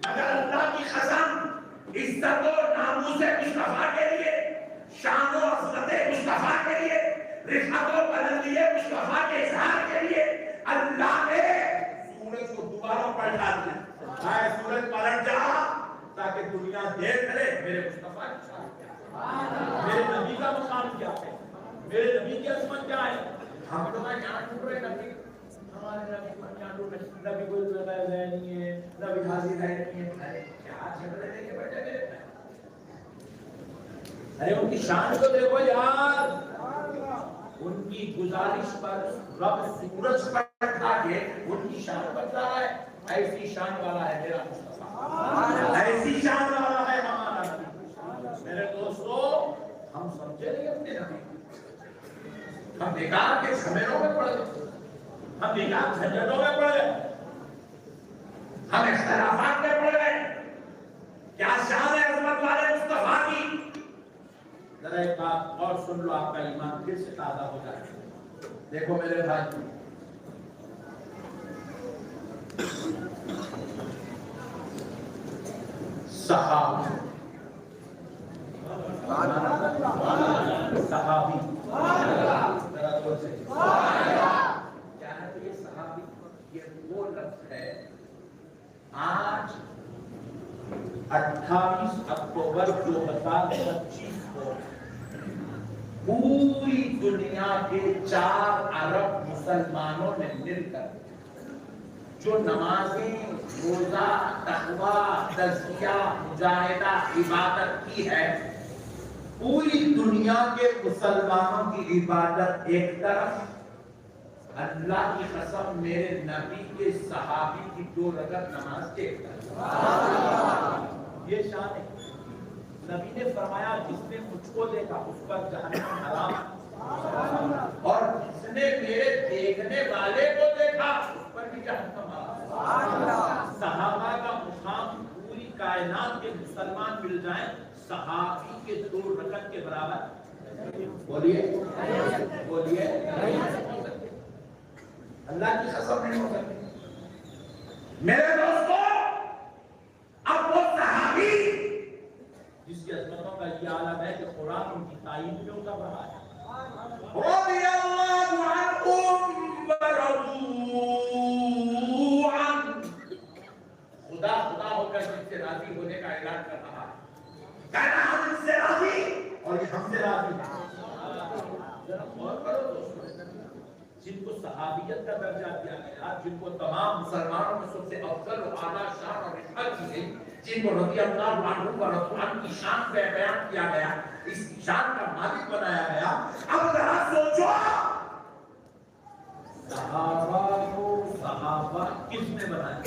مگر اللہ کی قسم عزت و ناموس مصطفیٰ کے لیے، شان و عظمت مصطفیٰ کے لیے، رفعت و بلندی مصطفیٰ کے اظہار کے لیے اللہ نے سورج کو دوبارہ پلٹا دیا۔ اے سورج پلٹ جا تاکہ دنیا دیکھ لے میرے مصطفیٰ کی شان کیا ہے، میرے نبی کا مقام کیا ہے، میرے نبی کی عظمت کیا ہے۔ ہم تو یہاں ڈھونڈ رہے نبی، ہمارے نبی کو یہاں ڈھونڈ رہے، نبی کوئی لگایا گیا نہیں ہے، نبی حاضر ہے نہیں ہے، ارے کیا جھگڑے لے کے بیٹھے میرے پہ؟ ارے ان کی شان کو دیکھو یار، ان کی گزارش پر رب سورج پلٹا کے ان کی شان بدلا ہے۔ ایسی شان والا ہے میرا مصطفیٰ، ایسی شان والا ہے ہمارا نبی۔ میرے دوستو، ہم سمجھے نہیں اپنے نبی، ہم بیکار کے جھمیلوں میں پڑ گئے، ہم بیکار جھنجٹوں میں پڑ گئے، ہم اختلافات میں پڑ گئے۔ کیا شان ہے عظمت والے مصطفیٰ کی؟ ذرا ایک بات اور سن لو، آپ کا ایمان پھر سے تازہ ہو جائے۔ دیکھو میرے بھائی، صحابی، صحابی، ذرا دور سے کیا ہے یہ صحابی؟ یہ وہ لفظ ہے آج 28 اکتوبر 2025 کو پوری دنیا کے 4 ارب مسلمانوں نے مل کر جو نمازیں، روزہ، تقویٰ، تزکیہ، مجاہدہ، عبادت کی ہے، پوری دنیا کے مسلمانوں کی عبادت ایک طرف، اللہ کی قسم میرے نبی کے صحابی کی 2 رکعت نماز کے ایک طرف۔ یہ شان ہے۔ نبی نے فرمایا جس نے مجھ کو دیکھا اس پر جہنم حرام، اور جس نے میرے دیکھنے والے کو دیکھا اس پر بھی جہنم حرام۔ صحابہ کا مقام پوری کائنات کے مسلمان مل جائیں صحابی کے 2 رکعت کے برابر، بولیے بولیے، اللہ کی قسم نہیں ہو سکتی۔ میرے دوستو، اب وہ صحابی جس کی عظمتوں کا یہ عالم ہے کہ قرآن ان کی تعین میں اتر رہا ہے، رضی اللہ عنہم ورضوا عنہ، خدا خدا ہو کر ان سے راضی ہونے کا اعلان کر رہا ہے، کہنا ہم ان سے راضی اور یہ ہم سے راضی ہیں۔ ذرا غور کرو دوستو، جن کو صحابیت کا درجہ دیا گیا، جن کو تمام مسلمانوں میں سب سے افضل و اعلیٰ شان اور رفعت دی گئی، جن کو رضی اللہ عنہ و رضوا عنہ کی شان پہ بیان کیا گیا، اس کی شان کا مالک بنایا گیا، اب ذرا سوچو صحابہ کو صحابہ کس نے بنایا؟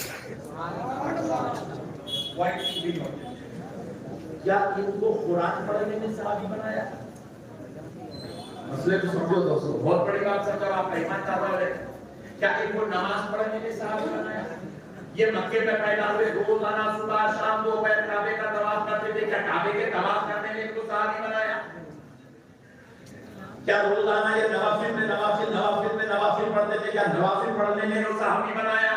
کیا ان کو قرآن پڑھنے میں صحابی بنایا؟ مسئلے کو سمجھو دوستو، بہت بڑی بات سمجھو، آپ کا ایمان تازہ ہے۔ کیا ان کو نماز پڑھنے میں صحابی بنایا؟ یہ مکے میں پیدا ہوئے، روزانہ صبح شام 2 بار کعبے کا طواف کرتے تھے، کیا کعبے کے طواف کرنے میں ان کو صحابی بنایا؟ کیا روزانہ یہ نوافل پڑھتے تھے، کیا نوافل پڑھنے میں ان کو صحابی بنایا؟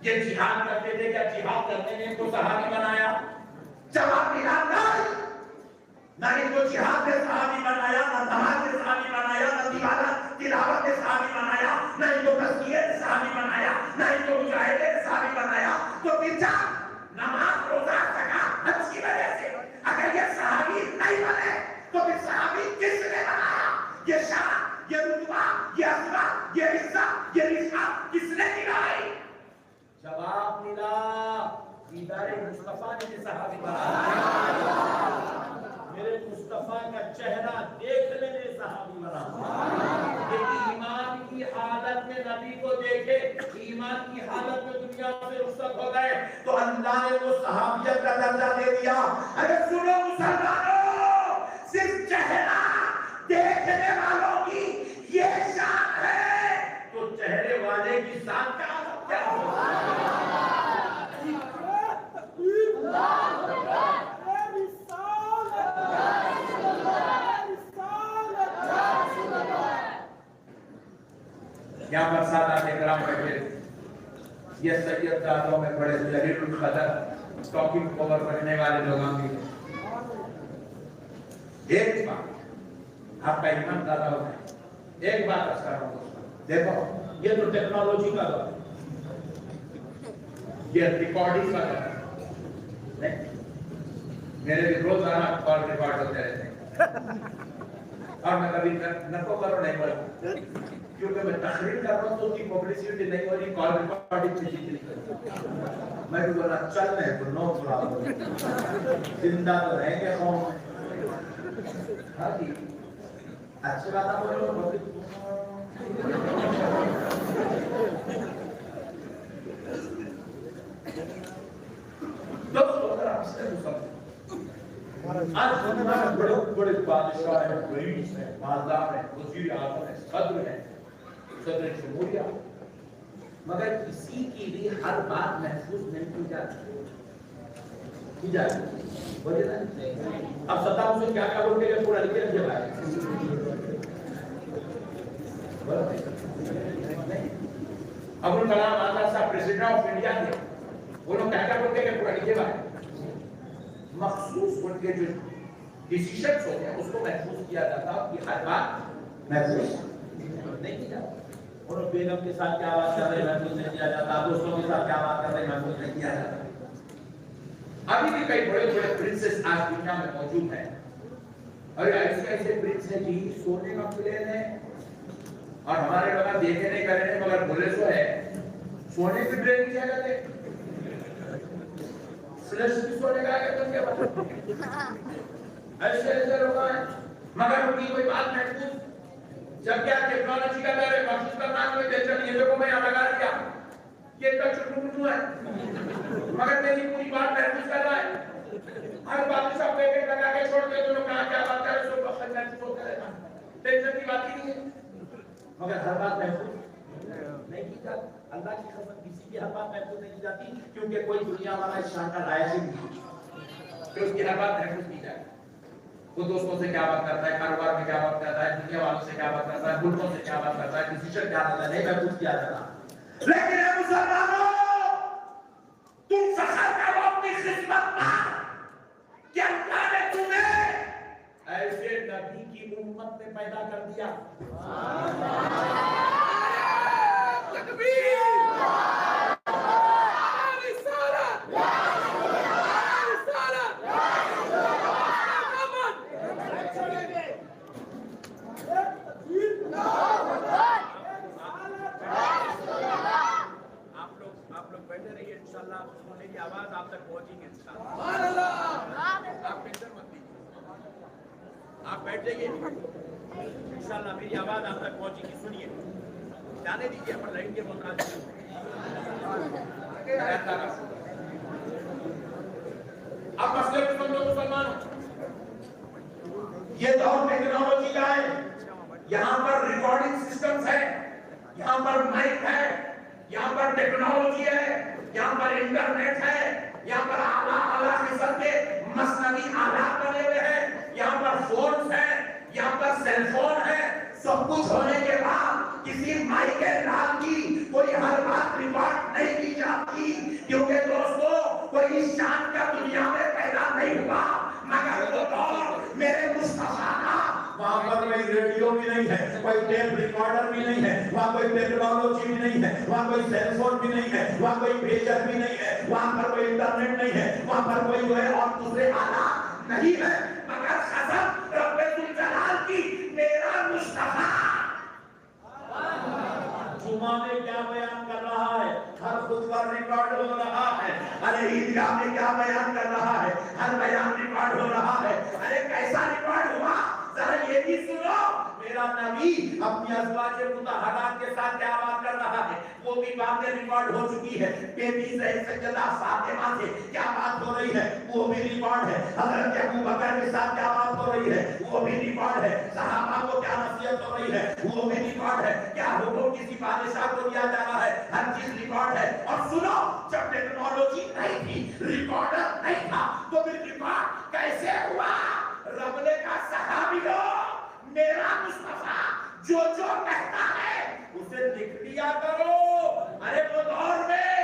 یہ جہاد کرتے تھے، کیا جہاد کرنے میں ان کو صحابی بنایا؟ جواب ملا نہیں، نہ ان کو جہاد میں صحابی بنایا، نہ نماز میں صحابی بنایا، نہ تلاوت میں صحابی بنایا، نہ ان کو تزکیے میں صحابی بنایا، نہ ان کو مجاہدے میں صحابی بنایا۔ تو پھر کیا نماز، روزہ، زکات، حج کی وجہ سے اگر یہ صحابی نہیں بنے تو پھر صحابی کس نے بنایا؟ یہ شان، یہ رتبہ، یہ عظمت، یہ عزت، یہ رفعت کس نے دلائی؟ جواب ملا دیدار مصطفیٰ نے صحابی بنایا، میرے مصطفیٰ کا چہرہ دیکھنے میں صحابی بنا۔ یہ ایمان کی حالت میں نبی کو دیکھے، ایمان کی حالت میں دنیا سے رخصت ہو گئے تو اللہ نے وہ صحابیت کا درجہ دے دیا۔ اگر سنو مسلمانوں، صرف چہرہ دیکھنے والوں کی یہ شان ہے تو چہرے والے کی ذات کا حالت کیا ہوگا؟ یہ سید زادوں میں بڑے جلیل القدر ٹاکنگ پاور رکھنے والے لوگ بھی ہیں. ایک بات آپ کا ایمان زیادہ ہوتا ہے. ایک بات اثر ہو دیکھو یہ تو ٹیکنالوجی کا دور ہے, یہ ریکارڈنگ کا دور ہے. میرے بھی روزانہ کال ریکارڈ ہوتے رہتے ہیں اور میں کبھی نکو کرو نہیں بولا کیونکہ میں تقریر کر رہا ہوں تو اس کی پبلسٹی نہیں ہو رہی, کال ریکارڈنگ سے جیت نہیں. میں بھی بولا چل رہے تو نو پرابلم, زندہ تو رہیں گے قوم میں. ہاں جی اچھی بات آپ بولے دوستو اگر آپ سے مسلم آج دنیا میں بڑے بڑے بادشاہ ہیں, رئیس ہیں, مالدار ہیں, وزیر اعظم ہیں, صدر ہیں, صدر جمہوریہ, مگر کسی کی بھی ہر بات محفوظ نہیں کی جاتی. اب صدام حسین کیا بول کے پورا لکھ کے رکھے بھائی. ابوالکلام آزاد صاحب پریزیڈنٹ آف انڈیا تھے, وہ لوگ کیا بول کے پورا لکھے بھائی. مخصوص ان کے جو ڈیسیشنز ہوتے ہیں اس کو محفوظ کیا جاتا ہے کہ ہر بات محفوظ نہیں کی جاتی. اور بیگم کے ساتھ کیا بات کر رہے ہیں محفوظ نہیں کیا جاتا, دوستوں کے ساتھ کیا بات کر رہے ہیں محفوظ نہیں کیا جاتا. ابھی بھی کئی بڑے بڑے پرنسس آج دنیا میں موجود ہیں, اور ایسے ایسے پرنس ہیں جی سونے کا پلین ہے, اور ہمارے لوگ دیکھے نہیں کرے نہیں مگر بولے سو ہے سونے کی ٹرین کی جگہ تھے سونے کا آگے بن گیا. ایسے ایسے لوگ ہیں مگر ان کی کوئی بات محفوظ. جب کیا ٹیکنالوجی کا دور ہے, محفوظ کرنا کوئی ٹینشن نہیں. یہ دیکھو میں یہاں لگا دیا, یہ تک چھوٹو چھوٹو ہے مگر میری پوری بات محفوظ کر رہا ہے. ہر بات سب پیکٹ لگا کے چھوڑ کے تو کہاں کیا بات کر رہے سو وقت محفوظ ہوتا رہتا, ٹینشن کی بات ہی نہیں ہے. مگر ہر بات محفوظ نہیں کی جاتی. اللہ کی قسم کسی کی ہر بات محفوظ نہیں کی جاتی, کیونکہ کوئی دنیا والا اس شان کا لائق ہی نہیں کہ اس کی ہر بات محفوظ کی جائے. وہ دوستوں سے کیا بات کرتا ہے, کاروبار میں کیا بات کرتا ہے, دنیا والوں سے کیا بات کرتا ہے, ملکوں سے کیا بات کرتا ہے, ڈیسیژن کیا لیتا ہے, نہیں محفوظ کیا جاتا. لیکن اے مسلمانوں, تم فخر کرو اپنی خدمت پر کہ اللہ نے تمہیں ایسے نبی کی امت میں پیدا کر دیا. تکبیر, بیٹھے رہیے انشاءاللہ, میری آواز آپ تک پہنچیں گے انشاءاللہ. آپ ٹینشن مت لیجیے, آپ بیٹھ جائیے انشاءاللہ میری آواز آپ تک پہنچے گی. سنیے, جانے دیجیے اپنے لائن کے مقام. اب مسئلے کو سمجھو مسلمانوں, یہ دور ٹیکنالوجی کا ہے. یہاں پر ریکارڈنگ سسٹمز ہے, یہاں پر مائک ہے, یہاں پر ٹیکنالوجی ہے, یہاں پر انٹرنیٹ ہے, یہاں پر اعلیٰ قسم کے مصنوعی آلات بنے ہوئے ہیں, یہاں پر فونز ہیں, یہاں پر سیل فون ہے. سب کچھ ہونے کے بعد کسی مائک لال کی کوئی ہر بات ریکارڈ نہیں کی جاتی, کیونکہ دوستو کوئی اس شان کا دنیا میں پیدا نہیں ہوا مگر وہ دور میرے مصطفیٰ کا. وہاں پر کوئی ریڈیو بھی نہیں ہے, کوئی ٹیپ ریکارڈر بھی نہیں ہے, وہاں کوئی ٹیکنالوجی بھی نہیں ہے, وہاں کوئی سیل فون بھی نہیں ہے, وہاں کوئی پیجر بھی نہیں ہے, وہاں پر کوئی انٹرنیٹ نہیں ہے, وہاں پر کوئی جو ہے اور دوسرے آلات نہیں ہے مگر قسم رب ذوالجلال کی میرا مصطفیٰ جمعہ میں کیا بیان کر رہا ہے, ہر خطبہ ریکارڈ ہو رہا ہے. ارے عیدگاہ میں کیا بیان کر رہا ہے, ہر بیان ریکارڈ ہو رہا ہے. ارے کیسا ریکارڈ ہوا ذرا یہ بھی سنو. میرا نبی اپنی ازواج مطہرات کے ساتھ کیا بات کر رہا ہے, وہ بھی باتیں ریکارڈ ہو چکی ہے. بیٹی سیدہ فاطمہ سے کیا بات ہو رہی ہے, وہ بھی ریکارڈ ہے. حضرت ابوبکر کے ساتھ کیا بات ہو رہی ہے, وہ بھی ریکارڈ ہے. صحابہ کو کیا نصیحت ہو رہی ہے, وہ بھی ریکارڈ ہے. کیا حکم کسی بادشاہ کو دیا جا رہا ہے, ہر چیز ریکارڈ ہے. اور سنو, جب ٹیکنالوجی نہیں تھی, ریکارڈر نہیں تھا, تو پھر ریکارڈ کیسے ہوا؟ رب نے کہا صحابیوں, میرا مصطفیٰ جو جو کہتا ہے اسے لکھ لیا کرو. ارے وہ دور میں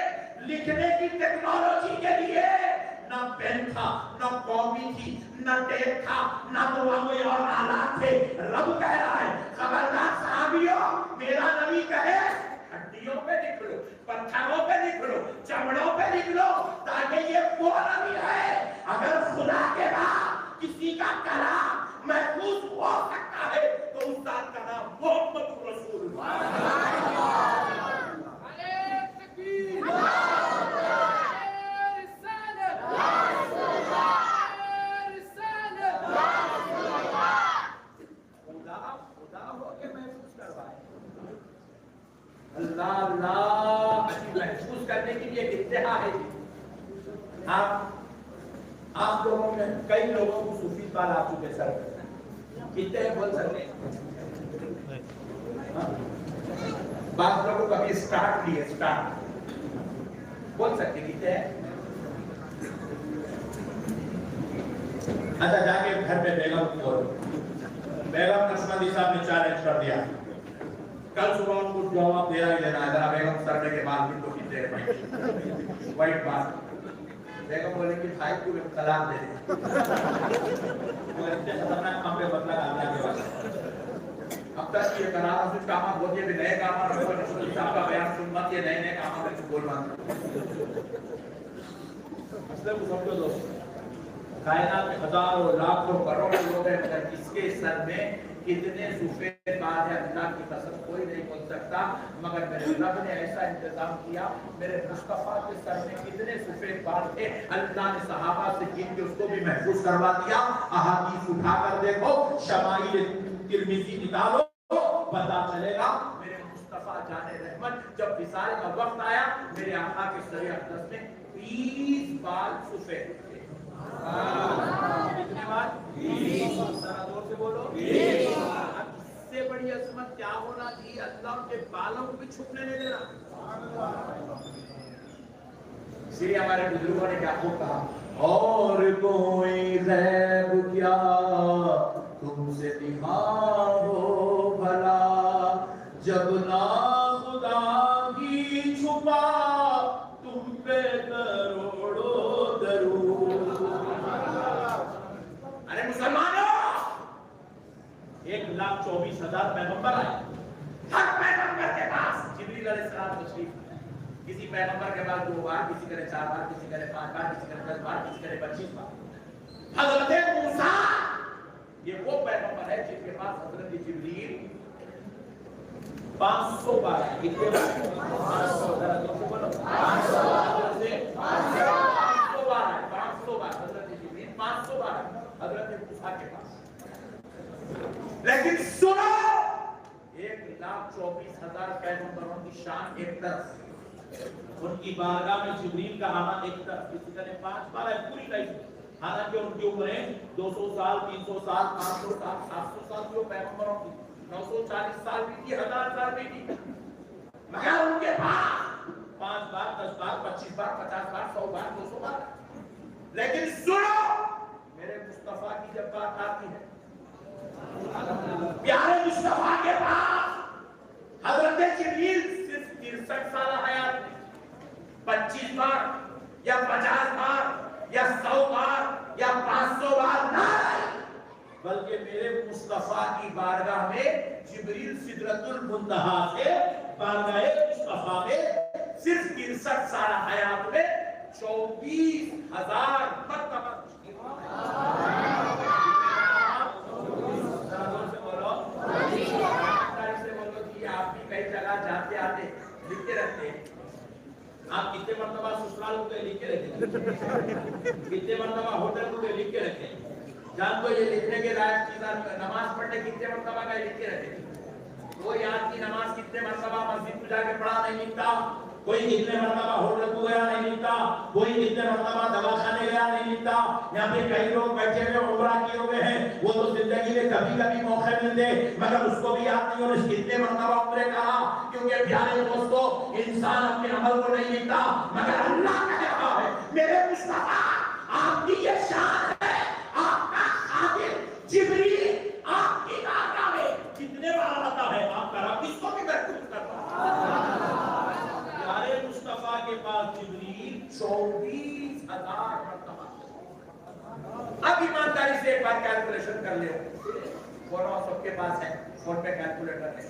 نہ تیل تھا نہ تو وہاں کوئی اور آلات تھے. رب کہہ رہا ہے خبردار صحابیوں, میرا نبی کہے ہڈیوں پہ نکلو, پتھروں پہ نکلو, چمڑوں پہ نکلو, تاکہ یہ وہ نبی ہے اگر خدا کے بعد کسی کا کلام محفوظ ہو سکتا ہے تو اس ذات کا نام محمد رسول اللہ اللہ محسوس کرنے کی یہ انتہا ہے. آپ لوگوں میں کئی لوگوں کو صوفی بال آ چکے سر, کتنے بول سکتے ہیں؟ بعض لوگوں کو ابھی اسٹارٹ لیے, اسٹارٹ بول سکتے کتنے ہیں؟ اچھا جا کے گھر پہ بیگم کو, بیگم نسمدی صاحب نے چیلنج کر دیا, کل صبح ان کو جواب دے رہا ہے لینا ادھر بیگم سرنے کے بعد بھی تو کتنے رہے وائٹ بات. بیگم بولے کہ بھائی کو طلاق دے دے, مگر اتنے خطرناک کام پہ بدلا اللہ کے واسطے. اب تک یہ قرار حاصل کامات ہوتی ہے کہ نئے کامات رکھو, نسمدی صاحب کا بیان سن مت, یہ نئے کامات رکھو بول مات. مسئلے کو سمجھو دوستو, کائنات میں ہزاروں لاکھوں کروڑوں لوگ ہیں, مگر اس کے سر میں کتنے سفید بال ہے اللہ کی قسم کوئی نہیں بول سکتا. مگر میرے رب نے ایسا انتظام کیا, میرے مصطفیٰ کے سر میں کتنے سفید بال تھے اللہ نے صحابہ سے گن کے اس کو بھی محفوظ کروا دیا. احادیث اٹھا کر دیکھو, شمائل ترمذی نکالو, پتہ چلے گا میرے مصطفیٰ جان رحمت جب وصال کا وقت آیا میرے آقا کے سر اقدس میں 20 بال سفید تھے. کتنے بال؟ 20. ذرا زور سے بولو 20. اب اس سے بڑی عظمت کیا ہونا تھی, اللہ ان کے بالوں کو بھی چھپنے نہیں دینا. اسی لیے ہمارے بزرگوں نے کیا خوب کہا, اور کوئی غیب کیا تم سے دکھا ہو بھلا, جب نا خدا ہی چھپا تم پہ کروڑوں درود. ارے مسلمانوں, 1,24,000 پیغمبر آئے, ہر پیغمبر کے پاس جبریل علیہ السلام تشریف. کسی پیغمبر کے پاس 2 بار, کسی کرے 4 بار, کسی کرے 5 بار, کسی کرے 10 بار, کسی کرے 25 بار. حضرت موسیٰ یہ وہ پیغمبر ہے جن کے پاس حضرت جبریل 500 بار ہے. کتنے بار؟ 500. ذرا دو سے بولو 500 بار ہے. 500 بار حضرت جبریل 500 بار ہے حضرت موسیٰ کے پاس. لیکن سنو, 1,24,000 پیغمبروں کی شان ایک طرف, ان کی بارگاہ میں جبریل کا آنا ایک طرف. کسی نے 5 بار ہے پوری لائف, حالانکہ ان کی عمریں 200 سال, 300 سال, 500 سال, 700 سال کی پیغمبروں کی, 940 سال بھی تھی, 1000 سال بھی تھی, مگر ان کے پاس 5 بار, 10 بار, 25 بار, 50 بار, 100 بار, 200 بار. لیکن سنو, میرے مصطفیٰ کی جب بات آتی ہے, پیارے مصطفیٰ کے پاس حضرت جبریل صرف 63 سال حیات میں 25 بار یا 50 بار یا 100 بار یا 500 بار نہ آئی, بلکہ میرے مصطفیٰ کی بارگاہ میں جبریل سدرۃ المنتہا سے بارگاہ مصطفیٰ میں صرف 63 سال حیات میں 24,000 مرتبہ. آپ بھی کئی جگہ جاتے آتے لکھتے رہتے ہیں, آپ کتنے مرتبہ سسرال کو لکھ کے رکھتے ہیں, کتنے مرتبہ ہوٹل کو لکھ کے رکھتے ہیں. جان تو یہ لکھنے کے لائق چیزاں, نماز پڑھنے کتنے مرتبہ کا لکھ کے رکھتے ہیں. کوئی آپ کی نماز کتنے مرتبہ مسجد میں جا کے پڑھا نہیں لکھتا, کوئی کتنے مرتبہ ہوٹل کو گیا نہیں لکھتا, کوئی کتنے مرتبہ دواخانے گیا نہیں لکھتا. یہاں پہ کئی لوگ بیٹھے ہوئے عمرہ کیے ہوئے ہیں, وہ تو زندگی میں کبھی کبھی موقع ملتے مگر اس کو بھی یاد نہیں اور کتنے مرتبہ عمرے کہا, کیونکہ پیارے دوستو انسان اپنے عمل کو نہیں لکھتا مگر اللہ کہہ رہا ہے میرے مصطفیٰ آپ کی یہ شان ہے, آپ کا خادم جبریل آپ کی بارگاہ میں کتنے بار آتا ہے, آپ کا رب اس کو بھی محفوظ کرتا ہے. پیارے مصطفیٰ کے پاس جبریل 24,000 مرتبہ. اب ایمانداری سے ایک بار کیلکولیشن کر لیں، فون سب کے پاس ہے، فون پہ کیلکولیٹر ہے،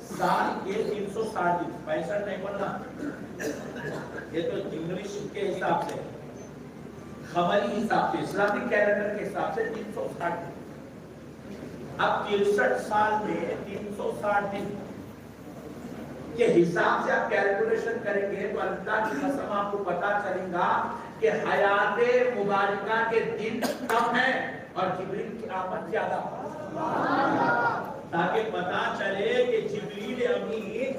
سال کے 360 دن، 65 نہیں بولنا، یہ تو انگلش کے حساب سے، قمری حساب سے، اسلامی کیلنڈر کے حساب سے 360 دن۔ اب 63 سال میں 360 دن کے حساب سے آپ کیلکولیشن کریں گے تو اللہ کی قسم آپ کو پتا چلے گا کہ حیات مبارکہ کے دن کم ہیں اور جبریل کی آمد زیادہ، تاکہ پتا چلے کہ جبریل امین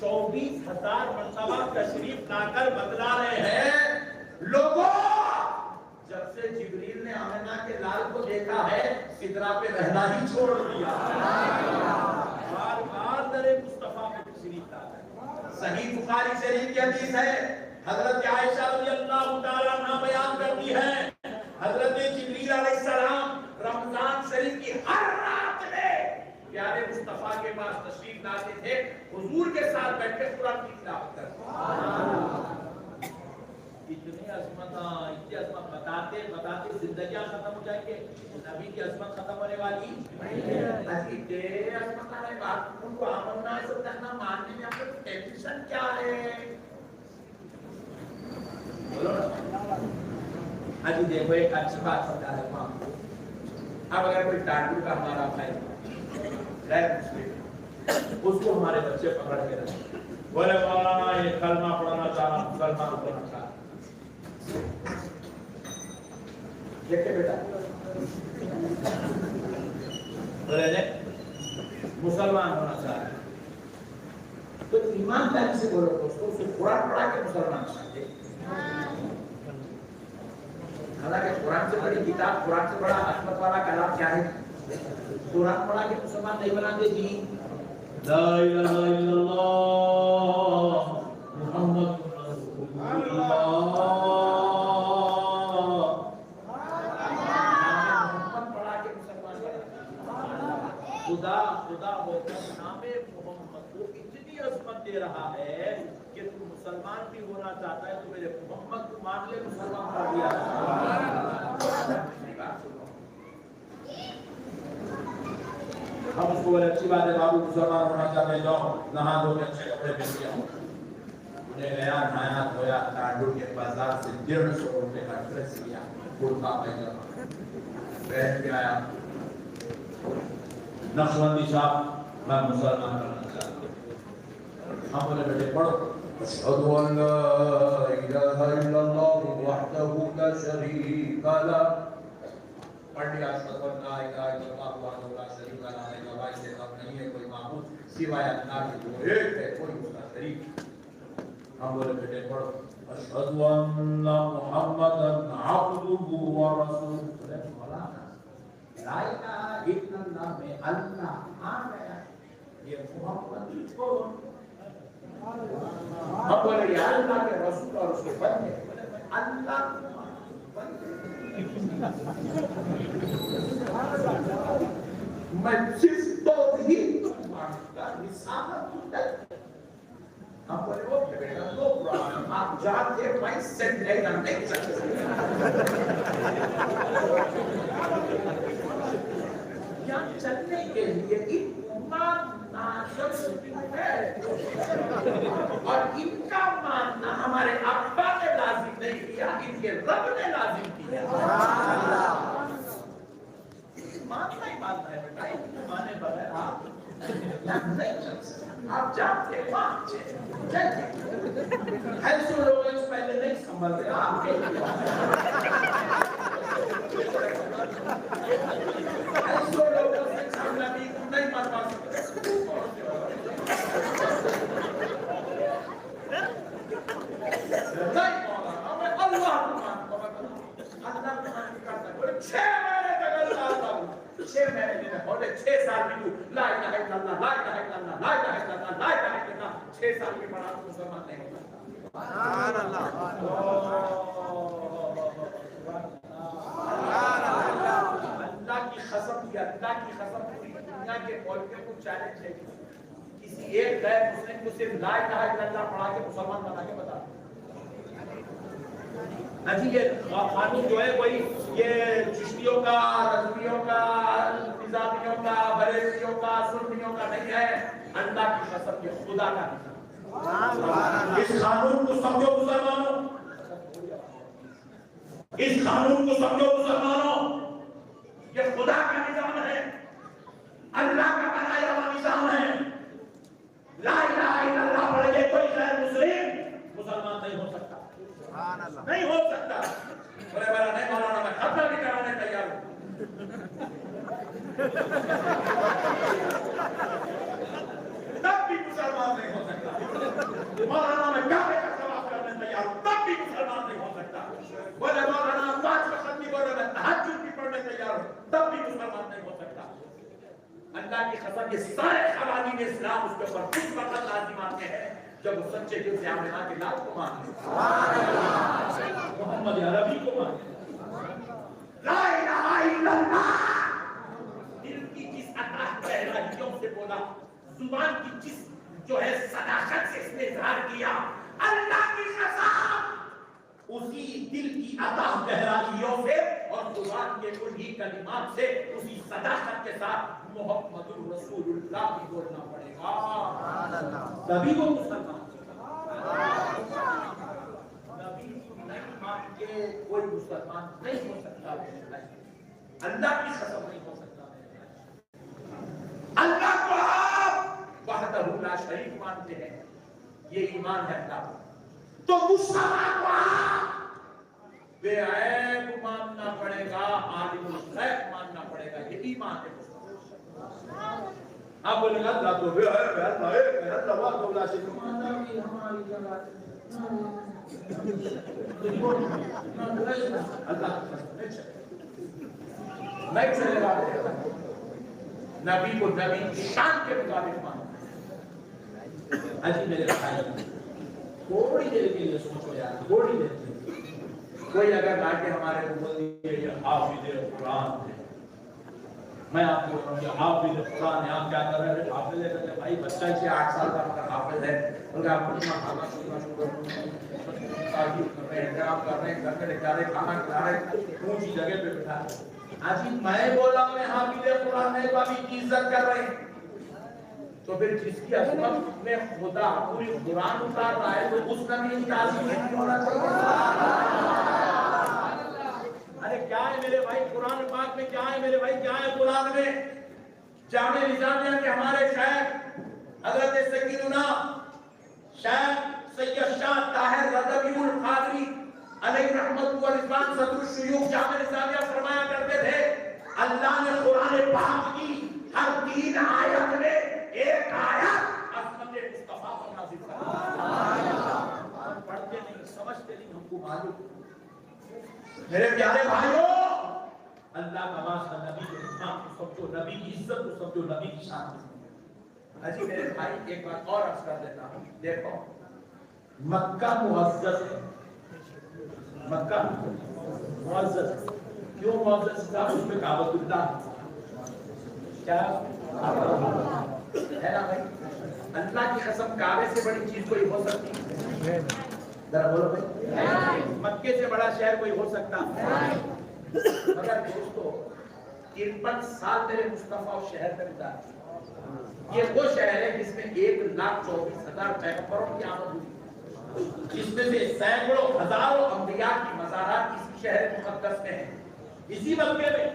24,000 مرتبہ تشریف لا کر بتلا رہے ہیں لوگوں، جب سے جبریل نے آمنہ کے لال کو دیکھا ہے سدرا پہ رہنا ہی چھوڑ دیا، بار بار در مصطفیٰ پہ تشریف لاتا ہے۔ صحیح بخاری شریف کی حدیث ہے، حضرت عائشہ رضی اللہ تعالیٰ عنہ بیان کرتی ہے، حضرت جبریل علیہ السلام رمضان شریف کی ہر رات میں پیارے مصطفیٰ کے پاس تشریف لاتے تھے، حضور کے ساتھ بیٹھ کے قرآن کی تلاوت کرتے۔ اتنی عظمت بتاتے بتاتے زندگیاں ختم ہو جائیں گے، نبی کی عظمت ختم ہونے والی نہیں۔ عظمت ہے، بات ان کو آمنا سے کرنا ماننے میں آپ کو ٹینشن کیا ہے؟ بولو نا۔ اجی دیکھو ایک اچھی بات سمجھا رہا ہوں آپ کو۔ اب اگر کوئی ٹانڈو کا ہمارا بھائی غیر مسلم، اس کو ہمارے بچے پکڑ کے رکھے، بولے مولانا یہ کلمہ پڑھنا چاہ رہا ہوں، مسلمان ہونا چاہ رہا ہوں، دیکھتے بیٹا بولے مسلمان ہونا چاہ رہا ہے تو ایمانداری سے بولو دوستو، اسے قرآن پڑھا کے مسلمان چاہتے۔ حالانکہ قرآن سے بڑی کتاب، قرآن سے بڑا عظمت والا کلام کیا ہے؟ قرآن پڑھا کے مسلمان نہیں بناتے جی، لا الہ الا اللہ محمد رسول اللہ، خدا ہو کر نام محمد کو اتنی عظمت دے رہا ہے کہ تو مسلمان بھی ہونا چاہتا ہے تو میرے محمد کو مان لے، مسلمان کر دیا۔ ہم اس کو بولے اچھی بات ہے بابو، مسلمان ہونا چاہتے ہیں، جاؤ نہا دھو کے اچھے کپڑے پہن کے آؤ۔ انہیں گیا نہایا دھویا، ٹانڈو کے بازار سے 150 روپے کا ڈریس لیا، کرتا پائجامہ پہن کے آیا، نقشبندی صاحب میں مسلمان کرنا چاہتا ہوں۔ ہم بولے بیٹے پڑھو، اشہد ان لا الہ الا اللہ وحدہ لا شریک لہ، پڑھ لیا اشہد ان لا الہ الا اللہ وحدہ لا شریک لہ، میرے گواہی سے کم نہیں ہے کوئی معبود سوائے اللہ کے، وہ ایک ہے، کوئی اس کا شریک۔ ہم بولے بیٹے پڑھو، اشہد ان محمدا عبدہ ورسولہ۔ مولانا لا الہ الا اللہ میں اللہ آ گیا، یہ محمد کون؟ ہم بولے یا اللہ کے رسول اور اس کے بندے، اللہ میں جس توحید مانتا رسالت ہے۔ ہم بولے وہ بیٹا تو پرابلم، آپ جانتے میں سینڈ نہیں سکتے، یہاں چلنے کے لیے ایمان ناشد ہے، اور ان کا ماننا ہمارے ابا نے لازم نہیں کیا، ان کے رب نے لازم کیا۔ ماننا ہی ماننا ہے بیٹا، ان کو مانے بغیر آپ نہیں چل سکتے۔ آپ جانتے ایسے لوگ اس پہلے نہیں سنبھلتے آپ کے ایسے لوگوں سے سامنا بھی نہیں مروا سکتے۔ نہیں مولانا میں اللہ کو مانتا ہوں، اللہ کو مانتا ہوں، بولے 6 مہینے تک اللہ ہوں، 6 مہینے میں بولے 6 سال بھی ہوں، لا الہ الا اللہ لا الہ الا اللہ لا الہ الا اللہ لا الہ الا اللہ، 6 سال کے بعد آپ مسلمان نہیں ہوتا۔ سبحان اللہ، اللہ کی قسم کی، اللہ کی قسم پوری دنیا کے مولویوں کو چیلنج ہے، کسی ایک غیر مسلم کو صرف لا الہ الا اللہ پڑھا کے مسلمان بنا کے بتا جی یہ قانون جو ہے کوئی یہ چشتیوں کا، رضویوں کا، نظامیوں کا، بریلویوں کا، سنیوں کا نہیں ہے، اللہ کی قسم یہ خدا کا نظام۔ اس قانون کو سمجھو مسلمانوں، اس قانون کو سمجھو مسلمانوں، یہ خدا کا نظام ہے، اللہ کا بنایا ہوا نظام ہے۔ لا الہ الا اللہ پڑھ کے کوئی غیر مسلمان نہیں ہو سکتا، نہیں ہو سکتا۔ بولے بولا نہیں مولانا میں ختم بھی کرانے تیار ہوں، تب بھی مسلمان نہیں ہو سکتا۔ مولانا میں کعبے کا طواف کرنے تیار ہوں، تب بھی مسلمان نہیں ہو سکتا۔ بولے مولانا 5 وقت کی بولے میں تہجد بھی پڑھنے تیار ہوں، تب بھی مسلمان نہیں ہو سکتا۔ اللہ کی قسم یہ سارے قوانین اسلام اس کے اوپر کچھ وقت لازم آتے ہیں جب وہ سچے دل سے آمنہ کے لال کو مانتے ہیں، محمد عربی کو مانتے ہیں، لا الہ الا اللہ، دل کی جس عطا گہرائیوں سے بولا، زبان کی جس جو ہے صداقت سے اس نے اظہار کیا، اللہ کی قسم اسی دل کی عطا گہرائیوں سے اور زبان کے انہی کلمات سے اسی صداقت کے ساتھ محمد رسول اللہ بھی بولنا پڑے گا، تبھی وہ مسلمان۔ نبی کو نہیں مان کے کوئی مسلمان نہیں ہو سکتا، اللہ کی قسم نہیں ہو سکتا۔ اللہ کو آپ وحدہ لا شریک مانتے ہیں، یہ ایمان ہے اللہ، تو مصطفیٰ کو آپ بے عیب ماننا پڑے گا، عالم الغیب ماننا پڑے گا، یہ ایمان ہے۔ آپ بولیں گے اللہ تو بے عیب ہے، اللہ ایک ہے، اللہ وحدہ لا شریک ماننا بھی ہماری جگہ اللہ نہیں چلے گا۔ نبی کو نبی کی شان کے مطابق ماننا۔ میرے بھائی تھوڑی دیر کے لیے سوچو یار، تھوڑی دیر کے لیے کوئی اگر لا کے ہمارے کو بول دیے یہ حافظ قرآن ہے، میں آپ کو بولوں گا حافظ قرآن ہے، آپ کیا کر رہے ہیں؟ حافظ ہے بھائی، بچہ اسے 8 سال کا مگر حافظ ہے، بلکہ آپ کو کھانا احترام کر رہے ہیں، گھر میں لے جا رہے، کھانا کھلا رہے، اونچی جگہ پہ بٹھا رہے۔ آج میں بولا میں حافظ قرآن ہے تو ابھی کی عزت کر رہے ہیں، تو پھر جس کی عظمت میں خدا پوری قرآن اتار رہا ہے تو اس کا بھی تعظیم نہیں ہونا چاہیے۔ ارے کیا ہے میرے بھائی قرآن پاک میں، کیا ہے میرے بھائی، کیا ہے قرآن میں؟ جامع نظامیہ کے ہمارے شیخ حضرت سیدنا شیخ سید شاہ طاہر رضوی القادری علیہ رحمت و رضوان صدر الشیوخ جامع نظامیہ فرمایا کرتے تھے، اللہ نے قرآن پاک کی ہر 3 آیت میں ایک آیت عظمت مصطفیٰ پر نازل کرنا۔ پڑھتے نہیں، سمجھتے نہیں، ہم کو معلوم۔ میرے پیارے بھائیوں، اللہ کا واسطہ نبی کے نام کو سمجھو، نبی کی عزت کو سمجھو، نبی کی شان کو سمجھو۔ اجی میرے بھائی ایک بات اور عرض کر دیتا ہوں، دیکھو مکہ معزز ہے، مکہ معزز ہے، کیوں معزز تھا؟ اس میں کعبۃ اللہ کیا ہے نا بھائی؟ اللہ کی قسم کعبے سے بڑی چیز کوئی ہو سکتی ہے؟ ذرا بولو بھائی، مکے سے بڑا شہر کوئی ہو سکتا ہے؟ مگر دوستو 53 سال میرے مصطفیٰ اس شہر میں گزارے، یہ وہ شہر ہے جس میں 1,24,000 پیغمبروں کی آمد ہوئی، جس میں سے سینکڑوں ہزاروں انبیاء کی مزارات اسی شہر مقدس میں ہیں، اسی مکے میں۔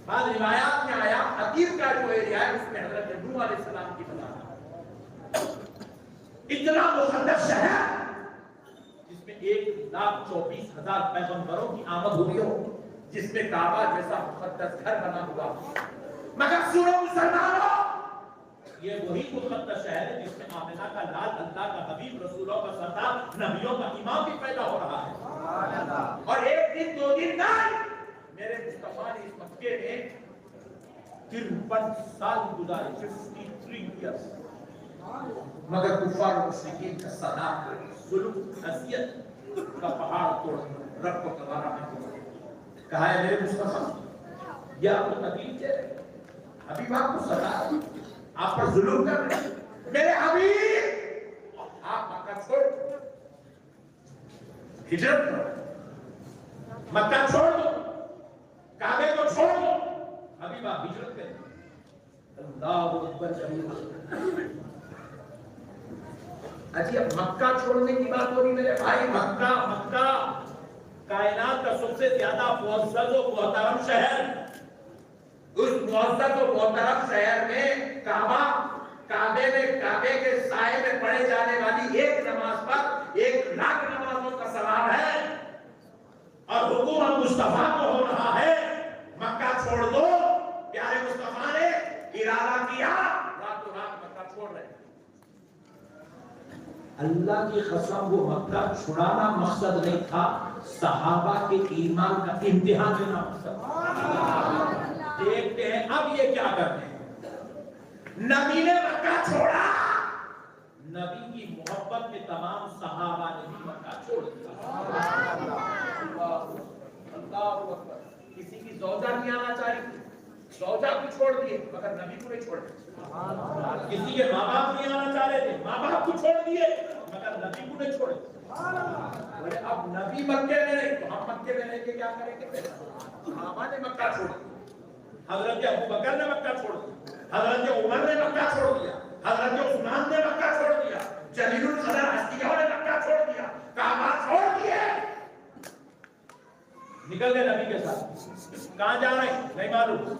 بعض روایات میں آیا عتیق کا جو ایریا ہے اس میں حضرت نوح علیہ السلام کی مزار، اتنا مقدس شہر جس میں 1,24,000 پیغمبروں کی آمد ہوئی ہو، جس میں کعبہ جیسا مقدس گھر بنا ہوا۔ مگر سنو مسلمانوں، یہ وہی مقدس شہر ہے جس میں آمنہ کا لال، اللہ کا حبیب، رسولوں کا سردار، نبیوں کا امام بھی پیدا ہو رہا ہے۔ اور ایک دن 2 دن نہیں، میرے مصطفیٰ نے اس مکے میں 53 سال گزارے، 53 ایئرس، مگر کفار و مشرکین کا صداق، ظلم، اذیت کا پہاڑ توڑ رب کو دوبارہ میں کہا ہے میرے مصطفیٰ یہ آپ کو تکلیف دے رہے، حبیب آپ کو صداق، آپ پر ظلم کر رہے، میرے حبیب آپ مکہ چھوڑ ہجرت کرو، مکہ چھوڑ دو، کعبے کو چھوڑ دو، ابھی آپ ہجرت کریں۔ اللہ اکبر کبیر۔ اجی اب مکہ چھوڑنے کی بات ہو رہی میرے بھائی، مکہ کائنات کا سب سے زیادہ معزز و محترم شہر، اس معزز و محترم شہر میں کعبے کے سائے میں پڑھے جانے والی ایک نماز پر 1,00,000 نمازوں کا ثواب ہے، اور حکومت مصطفیٰ کو ہو رہا ہے مکہ چھوڑ دو۔ پیارے مصطفیٰ نے ارادہ کیا، راتوں رات مکہ چھوڑ رہے۔ اللہ کی قسم وہ مکہ چھڑانا مقصد نہیں تھا، صحابہ کے ایمان کا امتحان دینا مقصد تھا۔ دیکھتے ہیں اب یہ کیا کرتے ہیں۔ نبی نے مکہ چھوڑا، نبی کی محبت میں تمام صحابہ نے بھی مکہ چھوڑ دیا۔ اللہ اکبر۔ کسی کی زوجہ نہیں آنا چاہیے، زوجہ کو چھوڑ دیے مگر نبی کو نہیں چھوڑ دیے۔ کسی کے ماں باپ نہیں آنا چاہ رہے تھے، ماں باپ کو چھوڑ دیے مگر نبی کو نہیں چھوڑے۔ بولے اب نبی مکے میں نہیں تو ہم مکے میں رہ کے کیا کریں گے؟ صحابہ نے مکہ چھوڑ دیا، حضرت ابو بکر نے مکہ چھوڑ دیا، حضرت عمر نے مکہ چھوڑ دیا، حضرت عثمان نے مکہ چھوڑ دیا، جلیل القدر ہستیوں نے مکہ چھوڑ دیا، کعبہ چھوڑ دیے، نکل گئے نبی کے ساتھ۔ کہاں جا رہے ہیں نہیں معلوم،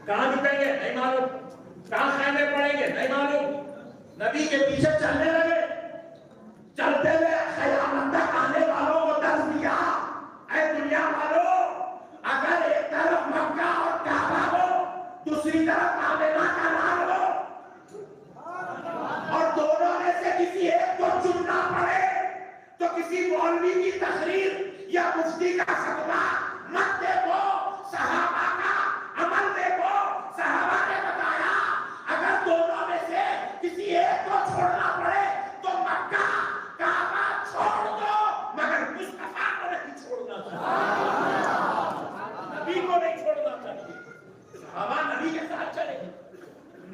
کہاں نکلیں گے نہیں معلوم، کہاں خیمے پڑیں گے نہیں معلوم، نبی کے پیچھے چلنے لگے۔ چلتے ہوئے قیامت تک آنے والوں کو درس دیا، اے دنیا والوں، اگر ایک طرف مکہ اور کعبہ ہو، دوسری طرف آمینہ کا نام ہو، اور دونوں میں سے کسی ایک کو چننا پڑے تو کسی مولوی کی تقریر یا مفتی کا خطبہ مت دیکھو، صحابہ کا عمل دیکھو۔ صحابہ نے بتایا اگر دونوں میں سے کسی ایک کو چھوڑنا پڑے تو مکہ کعبہ چھوڑ دو، مگر مصطفیٰ کو نہیں چھوڑنا چاہیے، نبی کو نہیں چھوڑنا چاہیے۔ صحابہ نبی کے ساتھ چلے،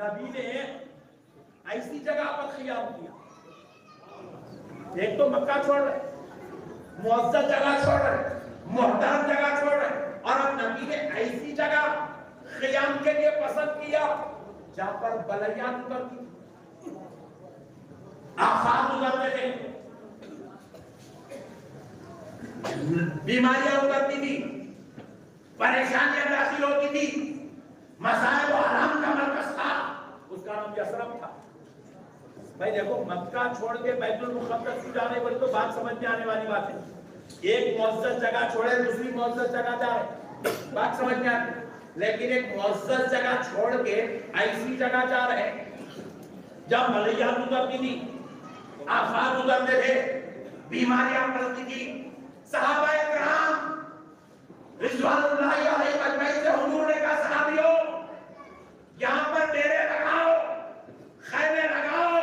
نبی نے ایسی جگہ پر خیام کیا، ایک تو مکہ چھوڑ رہے، معزز جگہ چھوڑ رہے، محترم جگہ چھوڑ رہے، اور اب نبی نے ایسی جگہ خیام کے لیے پسند کیا جہاں پر بلیاں اترتی تھی، آفات اترتے تھے، بیماریاں اترتی تھی، پریشانیاں داخل ہوتی تھی، مسائل و آرام کا مرکز تھا، اس کا نام یثرب تھا۔ بھائی دیکھو مکہ چھوڑ کے بیت المقدس کو جانے والی تو بات سمجھ میں آنے والی بات ہے، ایک معزز جگہ چھوڑے دوسری معزز جگہ جا رہے، بات سمجھ میں آتی، لیکن ایک معزز جگہ چھوڑ کے ایسی جگہ جا رہے جب بلیاں اترتی تھی، آفات اترتے تھے، بیماریاں پڑتی تھی۔ صحابہ کرام رضوان اللہ علیہ اجمعین سے حضور نے کہا صحابیوں یہاں پر ڈیرے لگاؤ، خیمے لگاؤ،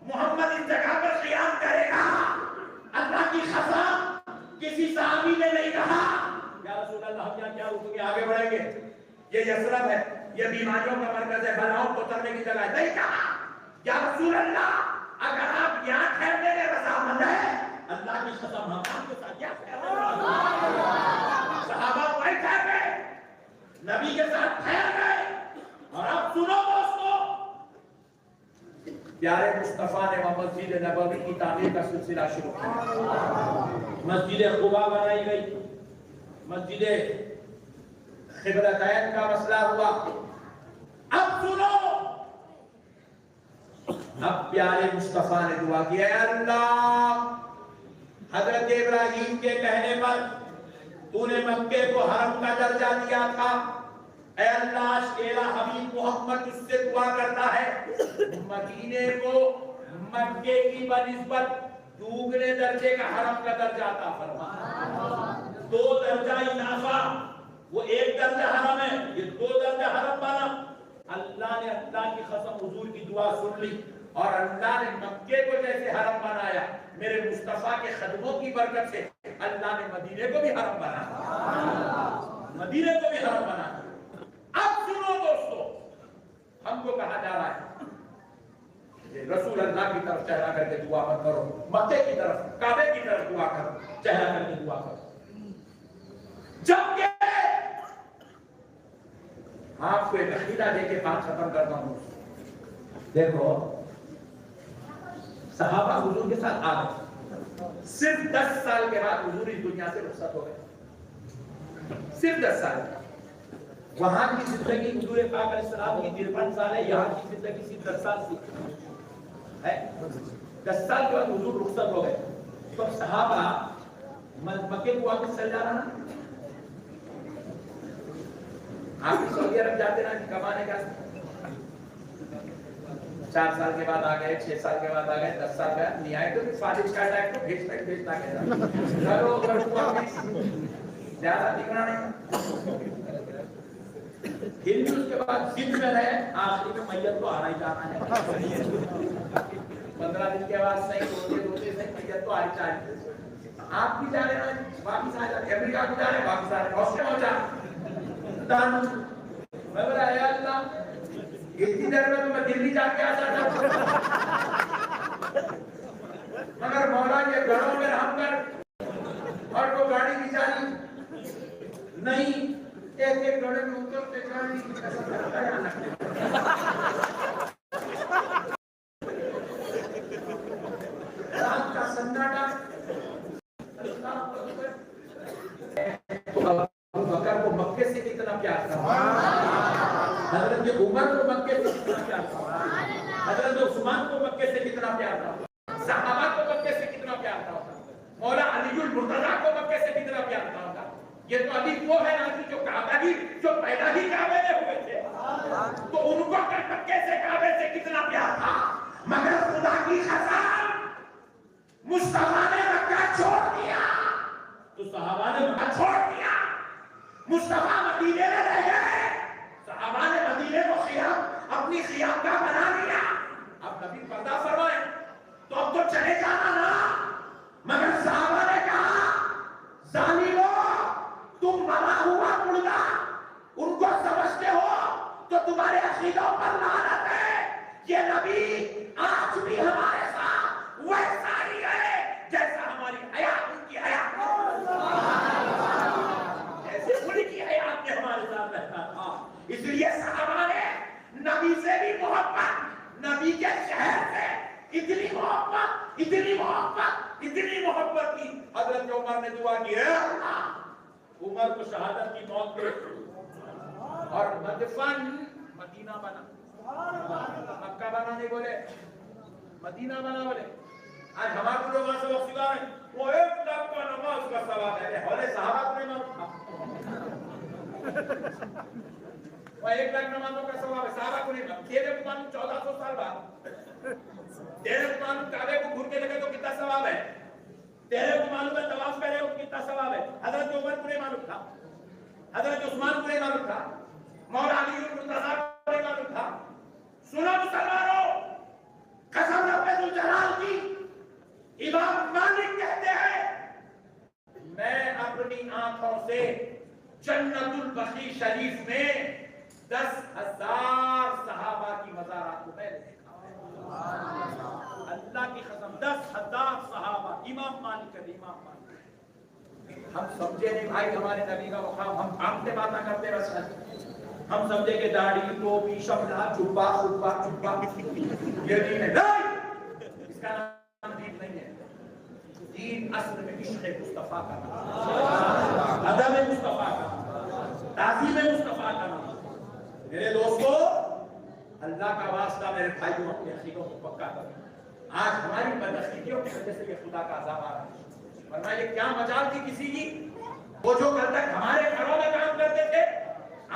محمد اس جگہ پر قیام کرے گا۔ اللہ کی قسم کسی صحابی نے نہیں کہا یا رسول اللہ ہم یہاں کیا رکیں گے، آگے بڑھیں گے، یہ یثرب ہے، یہ بیماریوں کا مرکز ہے، بلاؤں کو اترنے کی جگہ ہے، نہیں کہا یا رسول اللہ اگر آپ یہاں ٹھہرنے میں رضامند ہیں، اللہ کی قسم ہم آپ کے ساتھ کیا صحابہ وہیں ٹھہر گئے، نبی کے ساتھ ٹھہر گئے۔ اور اب سنو دوستو، پیارے مصطفیٰ نے مسجد نبوی کی تعمیر کا سلسلہ شروع کیا، مسجد قباء بنائی گئی، مسجد قبلتین کا مسئلہ ہوا۔ اب سنو، اب پیارے مصطفیٰ نے دعا کی، اے اللہ حضرت ابراہیم کے کہنے پر تو نے مکے کو حرم کا درجہ دیا تھا، اے اللہ تیرا حبیب محمد اس سے دعا کرتا ہے مدینے کو مکے کی بنسبت دوگنے درجے کا حرم کا درجہ عطا فرما، 2 درجہ اضافہ، وہ 1 درجہ حرم ہے، یہ 2 درجہ حرم بنا۔ اللہ نے اللہ کی قسم حضور کی دعا سن لی، اور اللہ نے مکے کو جیسے حرم بنایا، میرے مصطفیٰ کے خدموں کی برکت سے اللہ نے مدینے کو بھی حرم بنایا، مدینے کو بھی حرم بنایا۔ اب سنو دوستو، ہم کو کہا جا رہا ہے رسول اللہ کی طرف چہرہ کر کے دعا مت کرو، مکے کی طرف کعبے کی طرف دعا کرو، چہرہ کر کے دعا کرو۔ آپ کو ایک عقیدہ دے کے بات ختم کرتا ہوں. دیکھو صحابہ حضور کے ساتھ آ گئے, صرف 10 سال کے بعد حضور اس دنیا سے رخصت ہو گئے, صرف 10 سال. وہاں کی زندگی حضور پاک علیہ السلام کی 53 سال ہے, یہاں کی زندگی صرف 10 سال کی ہے. 10 سال کے بعد حضور رخصت ہو گئے تو صحابہ مکے کو واپس چل جانا نا, آپ سعودی عرب جاتے نا کمانے کا, 4 سال کے بعد آ گئے, 6 سال کے بعد آ گئے, 10 سال کے بعد نہیں آئے تو فالج کا ٹائم تو بھیجتا زیادہ دکھنا نہیں. ہندو اس کے بعد ضد میں رہے, آخری میں میت تو آنا ہی جانا ہے. 15 دن کے بعد صحیح روتے صحیح میت تو آ ہی جانا. آپ بھی جا رہے ہیں واپس آ جاتے, امریکہ کو جا رہے ہیں واپس آ رہے ہیں, آسٹریلیا پہنچا. میں بولا اے اللہ اتنی دیر میں تو میں دلی جا کے آ جاتا, مگر مولا کے گھروں میں رہ کر اور وہ گاڑی کی جانی نہیں, ایک گھڑے میں اترتے گاڑی رات کا سناٹا. بکر کو مکے سے کتنا پیار تھا, حضرت عمر کو مکے سے کتنا پیار تھا, حضرت عثمان کو مکے سے کتنا پیار تھا, صحابہ کو مکے سے کتنا پیار تھا, مولا علی المرتضیٰ کو مکے سے کتنا پیار تھا. یہ تو ابھی وہ ہے نا جو کعبہ ہی جو پیدا ہی کعبے میں ہوئے تھے, تو ان کو مکے سے کعبے سے کتنا پیار تھا. مگر خدا کی قسم مصطفیٰ نے مکہ چھوڑ دیا تو صحابہ نے مکہ چھوڑ دیا. مصطفیٰ مدینے میں رہ گئے, صحابہ نے مدینے کو خیام اپنی خیامگاہ بنا لیا. اب نبی پردہ فرمائے تو اب تو چلے جانا نا, مگر صحابہ نے کہا ظالمو تم مرا ہوا مردہ ان کو سمجھتے ہو تو تمہارے عقیدوں پر لعنت ہے. یہ نبی آج بھی ہمارے ساتھ ویسا ہی ہے جیسا ہماری حیات ان کی حیات, جیسے ان کی حیات میں ہمارے ساتھ رہتا تھا. اس لیے صحابہ نے نبی سے بھی محبت, نبی کے شہر سے اتنی محبت اتنی محبت اتنی محبت کی. حضرت عمر نے دعا کی, اے اللہ عمر کو شہادت کی موت دے اور مدفن مدینہ بنا. مکہ بنا نہیں بولے, مدینہ بنا بولے. آج ہمارے لوگ وہاں سے وقت سکھا رہے ہیں وہ 1 لاکھ کا نماز کا ثواب ہے, ہولے صحابہ کو نہیں معلوم, وہ 1 لاکھ نمازوں کا ثواب ہے, صحابہ کو نہیں معلوم. تیرے کو معلوم 1400 سال بعد, تیرے کو معلوم کعبے کو گھر کے دیکھے تو کتنا ثواب ہے, تیرے کو معلوم ہے طواف کرے تو کتنا ثواب ہے. حضرت عمر کو نہیں معلوم تھا, حضرت عثمان کو نہیں معلوم تھا, مولا علی المرتضیٰ کو نہیں معلوم تھا. سنو مسلمانوں, قسم رب ذوالجلال کی, امام مالک کہتے ہیں میں اپنی آنکھوں سے جنت البقیع شریف میں 10,000 صحابہ کی مزارات کو میں نے دیکھا. اللہ کی قسم 10,000 صحابہ. امام مالک کہتے, امام مالک. ہم سمجھے نہیں بھائی ہمارے نبی کا مقام, ہم آپ سے باتیں کرتے بس, ہم سمجھے کہ داڑھی ٹوپی شملہ چپا خطبہ چپا یہ دین ہے. نہیں, اس کا نام دین نہیں ہے. دین اصل میں عشق مصطفیٰ کا نام, ادب مصطفیٰ کا نام, تعظیم مصطفیٰ کا نام. میرے دوستو, اللہ کا واسطہ میرے بھائیوں اپنے عقیدوں کو پکا کریں. آج ہماری بدعقیدیوں کی وجہ سے یہ خدا کا عذاب آ رہا ہے, ورنہ یہ کیا مجال تھی کسی کی. وہ جو کل تک ہمارے گھروں میں کام کرتے تھے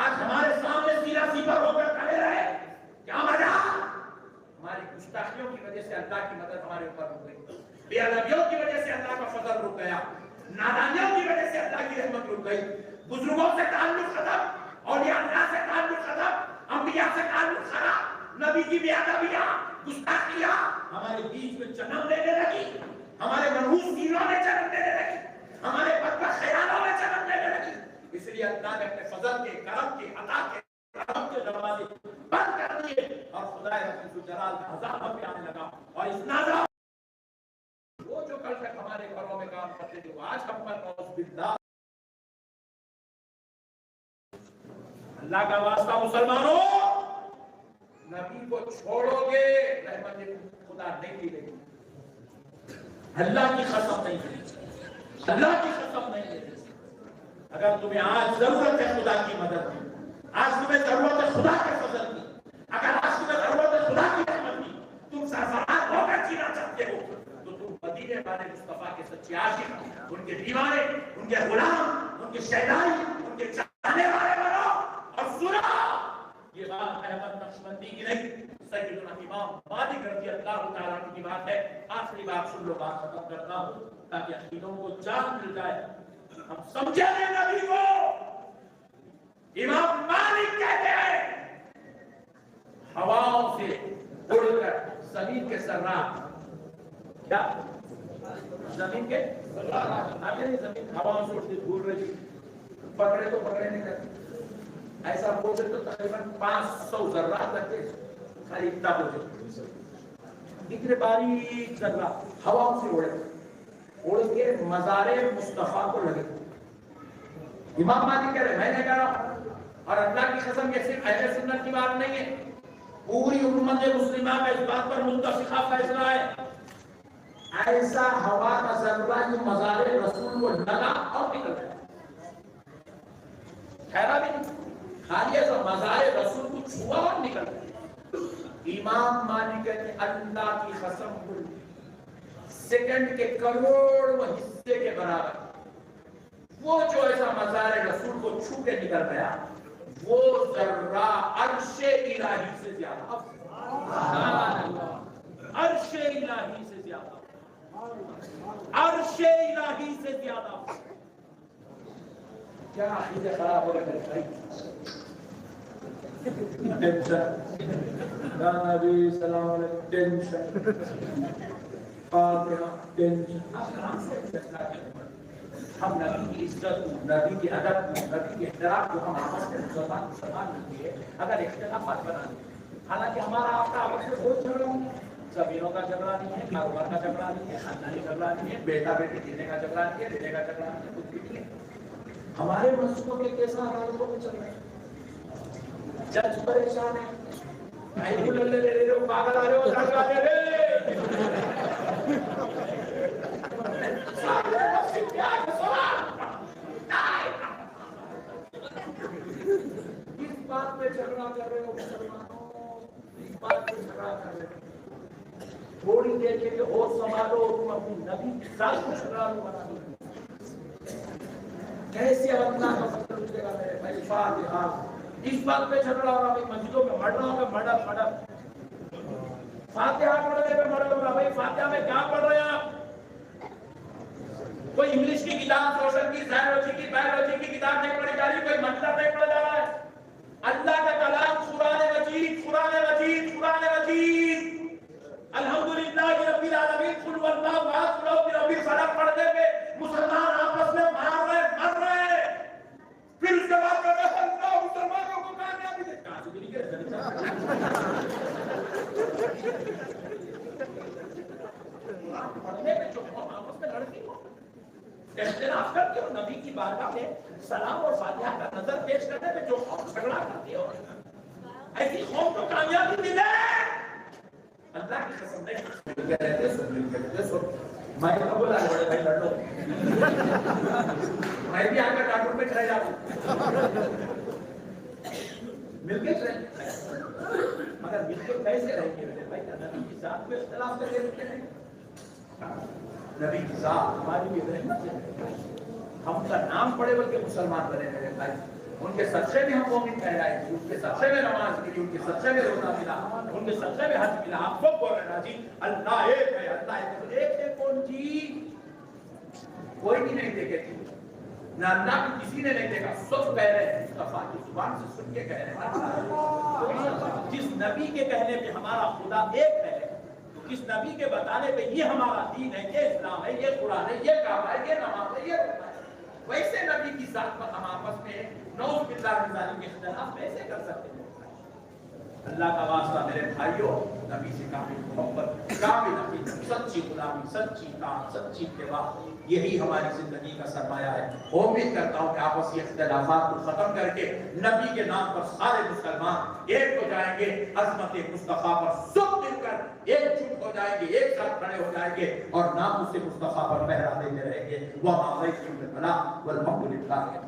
آج ہمارے سامنے سیدھا سیدھا ہو کر کھڑے رہے, کیا مجال. ہماری گستاخیوں کی وجہ سے اللہ کی مدد ہمارے اوپر رک گئی, بے ادبیوں کی وجہ سے اللہ کا فضل رک گیا, نادانیوں کی وجہ سے اللہ کی رحمت رک گئی, بزرگوں سے تعلق ختم, اولیاء اللہ سے تعلق ختم, انبیاء سے تعلق خراب, نبی کی بے ادبیاں گستاخیاں ہمارے بیچ میں جنم لینے لگی, ہمارے منحوس دینوں میں جنم لینے لگی, ہمارے بدبخت خیالوں میں جنم لینے لگی. اس لیے اللہ نے اپنے فضل کے, کرم کے, عطا کے, کرم کے دروازے بند کر دیے اور خدا رب ذوالجلال کا عذاب ہم پہ آنے لگا. اور اس عذاب وہ جو کل تک ہمارے گھروں میں کام کرتے تھے وہ آج ہم پر نعوذ باللہ. اللہ کا واسطہ مسلمانوں، نبی کو چھوڑو گے رحمت خدا نہیں ملے گی. اللہ کی قسم نہیں ملے گی، اللہ کی قسم نہیں ملے گی. اگر تمہیں آج ضرورت ہے خدا کی مدد کی، آج تمہیں ضرورت ہے خدا کے فضل کی، اگر آج تمہیں ضرورت ہے خدا کی رحمت کی، تم سرفراز ہو کر جینا چاہتے ہو تو تم مدینے والے مصطفیٰ کے سچے عاشق، ان کے دیوانے، ان کے غلام، ان کے شہدائی، ان کے چاہنے والے بنو. اور سنا یہ بات احمد نقشبندی کی نہیں، سیدنا امام مالک رضی اللہ تعالیٰ کی بات ہے. آخری بات سن لو، بات ختم کرتا ہوں تاکہ عقیدوں کو جان مل جائے. ہم سمجھے ہیں نبی کو. امام مالک کہتے ہیں ہواؤں سے اڑ کر زمین کے سرات، کیا زمین کے زمین ہواؤں سے اڑتی دھول رہی، پکڑے تو پکڑے نہیں کرتے. ایسا بولتے تو تقریباً 500 ذرات لگتے خالی اتنا بولتے. اتنے باریک ذرات ہواؤں سے اڑ کے مزار مصطفیٰ کو لگے. امام مالک کہہ رہے میں نے کہا اور اللہ کی قسم یہ صرف اہل سنت کی بات نہیں ہے، پوری امت مسلمہ کا اس بات پر متفقہ فیصلہ ہے. ایسا ہوا کا ذرہ جو مزار رسول کو لگا اور نکل گیا، ٹھہرا بھی نہیں، خالی ایسا مزار رسول کو چھوا اور نکل گیا. امام مالک نے اللہ کی قسم سیکنڈ کے کروڑ حصے کے برابر وہ جو ایسا مزار رسول کو چھو کے نکل گیا، وہ ذرہ عرش الہی سے زیادہ، عرش الہی سے زیادہ، عرش الہی سے زیادہ. کیا عقیدہ خراب ہو رہا ہے؟ نبی سلام علیکم ٹینشن، ہم نبی کی عزت، نبی کی ادب، نبی کے احترام کو ہم آپس میں مسلمان ملتی ہے اگر اختلافات بنا لیں. حالانکہ ہمارا آپ کا آپس میں کوئی جھگڑا نہیں ہے، زمینوں کا جھگڑا نہیں ہے، کاروبار کا جھگڑا نہیں ہے، خاندانی جھگڑا نہیں ہے، بیٹا بیٹی دینے کا جھگڑا نہیں ہے، لینے کا جھگڑا نہیں ہے، کچھ بھی نہیں ہے. ہمارے مسجدوں کے کیسا عدالتوں میں چل رہے ہیں، جج پریشان ہے، پاگل آ رہے ہو جھگڑا دے رہے. اس بات پہ جھگڑا کر رہے ہو مسلمانوں، اس بات پہ جھگڑا کر رہے ہو. تھوڑی دیر کے لیے اور سنبھالو، تم اپنی نبی کے ساتھ جھگڑا بنا دو. کیسے اللہ کا فضل ملے گا میرے بھائی. فاتحہ اس بات پہ جھگڑا ہو رہا ہے، مسجدوں میں مر رہا ہوں، مڈر فاتحہ پڑھنے پہ مر رہا. بھائی فاتحہ میں کیا پڑھ رہے ہیں آپ؟ کوئی انگلش کی کتاب، سوشل کی، سائیکالوجی کی، بایولوجی کی کتاب نہیں پڑھی جا رہی، کوئی مطلب نہیں پڑھا جا رہا ہے. اللہ کا کلام قرآن مجید، قرآن مجید، قرآن مجید. الحمدللہ رب العالمین، قل هو اللہ احد، قل اعوذ برب الفلق پڑھنے پہ مسلمان آپس میں مار رہے، مر رہے. پھر اس کے بعد کہتے ہیں اللہ مسلمانوں کو کامیابی دے. کامیابی کے پڑھنے میں جو آپس میں لڑتی ہو، اختلاف کرتے ہو، نبی کی بارگاہ میں سلام اور فاتحہ کا نظر پیش کرنے میں جو جھگڑا کرتی ہو، ایسی قوم کو کامیابی ملے. اللہ کی قسم نہیں کہتے سو میں تو بولا بڑے بھائی لڑ لو، میں بھی آ کر کارٹون پہ کھڑے جاؤں، مل کے رہیں. مگر مل کے کیسے رہیں گے میرے بھائی؟ نبی کی ذات پہ اختلاف کرتے رہتے ہیں. نبی کی ذات ہماری بھی رحمت ہے. ہم کا نام پڑے بلکہ مسلمان بنے میرے بھائی. ان کے صدقے میں ہم مومن کہلائے، ان کے صدقے میں نماز ملی، ان کے صدقے میں روزہ ملا، ان کے صدقے میں حج ملا. آپ سب بول رہے ہیں جی اللہ ایک ہے، اللہ ایک ہے. کون جی؟ کوئی بھی نہیں دیکھے تھی، نہ اللہ کو کسی نے نہیں دیکھا. سب کہہ رہے ہیں مصطفیٰ کی زبان سے سن کے کہہ رہے ہیں. جس نبی کے کہنے پہ ہمارا خدا ایک ہے، جس نبی کے بتانے پہ یہ ہمارا دین ہے، یہ اسلام ہے، یہ قرآن ہے، یہ کعبہ ہے، یہ نماز ہے، یہ روزہ ہے، ویسے نبی کی ذات پر ہم آپس میں نعوذ باللہ من ذالک اختلاف کیسے کر سکتے ہیں؟ اللہ کا واسطہ میرے بھائیوں، نبی سے کامل محبت، کامل عقیدت، سچی غلامی، سچی اطاعت، سچی اتباع، یہی ہماری زندگی کا سرمایہ ہے۔ امید کرتا ہوں کہ آپسی اختلافات کو ختم کر کے نبی کے نام پر سارے مسلمان ایک ہو جائیں گے، عظمت مصطفیٰ پر سب مل کر ایک جٹ ہو جائیں گے، ایک ساتھ کھڑے ہو جائیں گے اور نام سے مصطفیٰ پر پہرا دیتے رہیں گے۔ وَمَا عَلَيْكُمْ بِالْبَلَاغِ وَالْحَمْدُ لِلَّهِ۔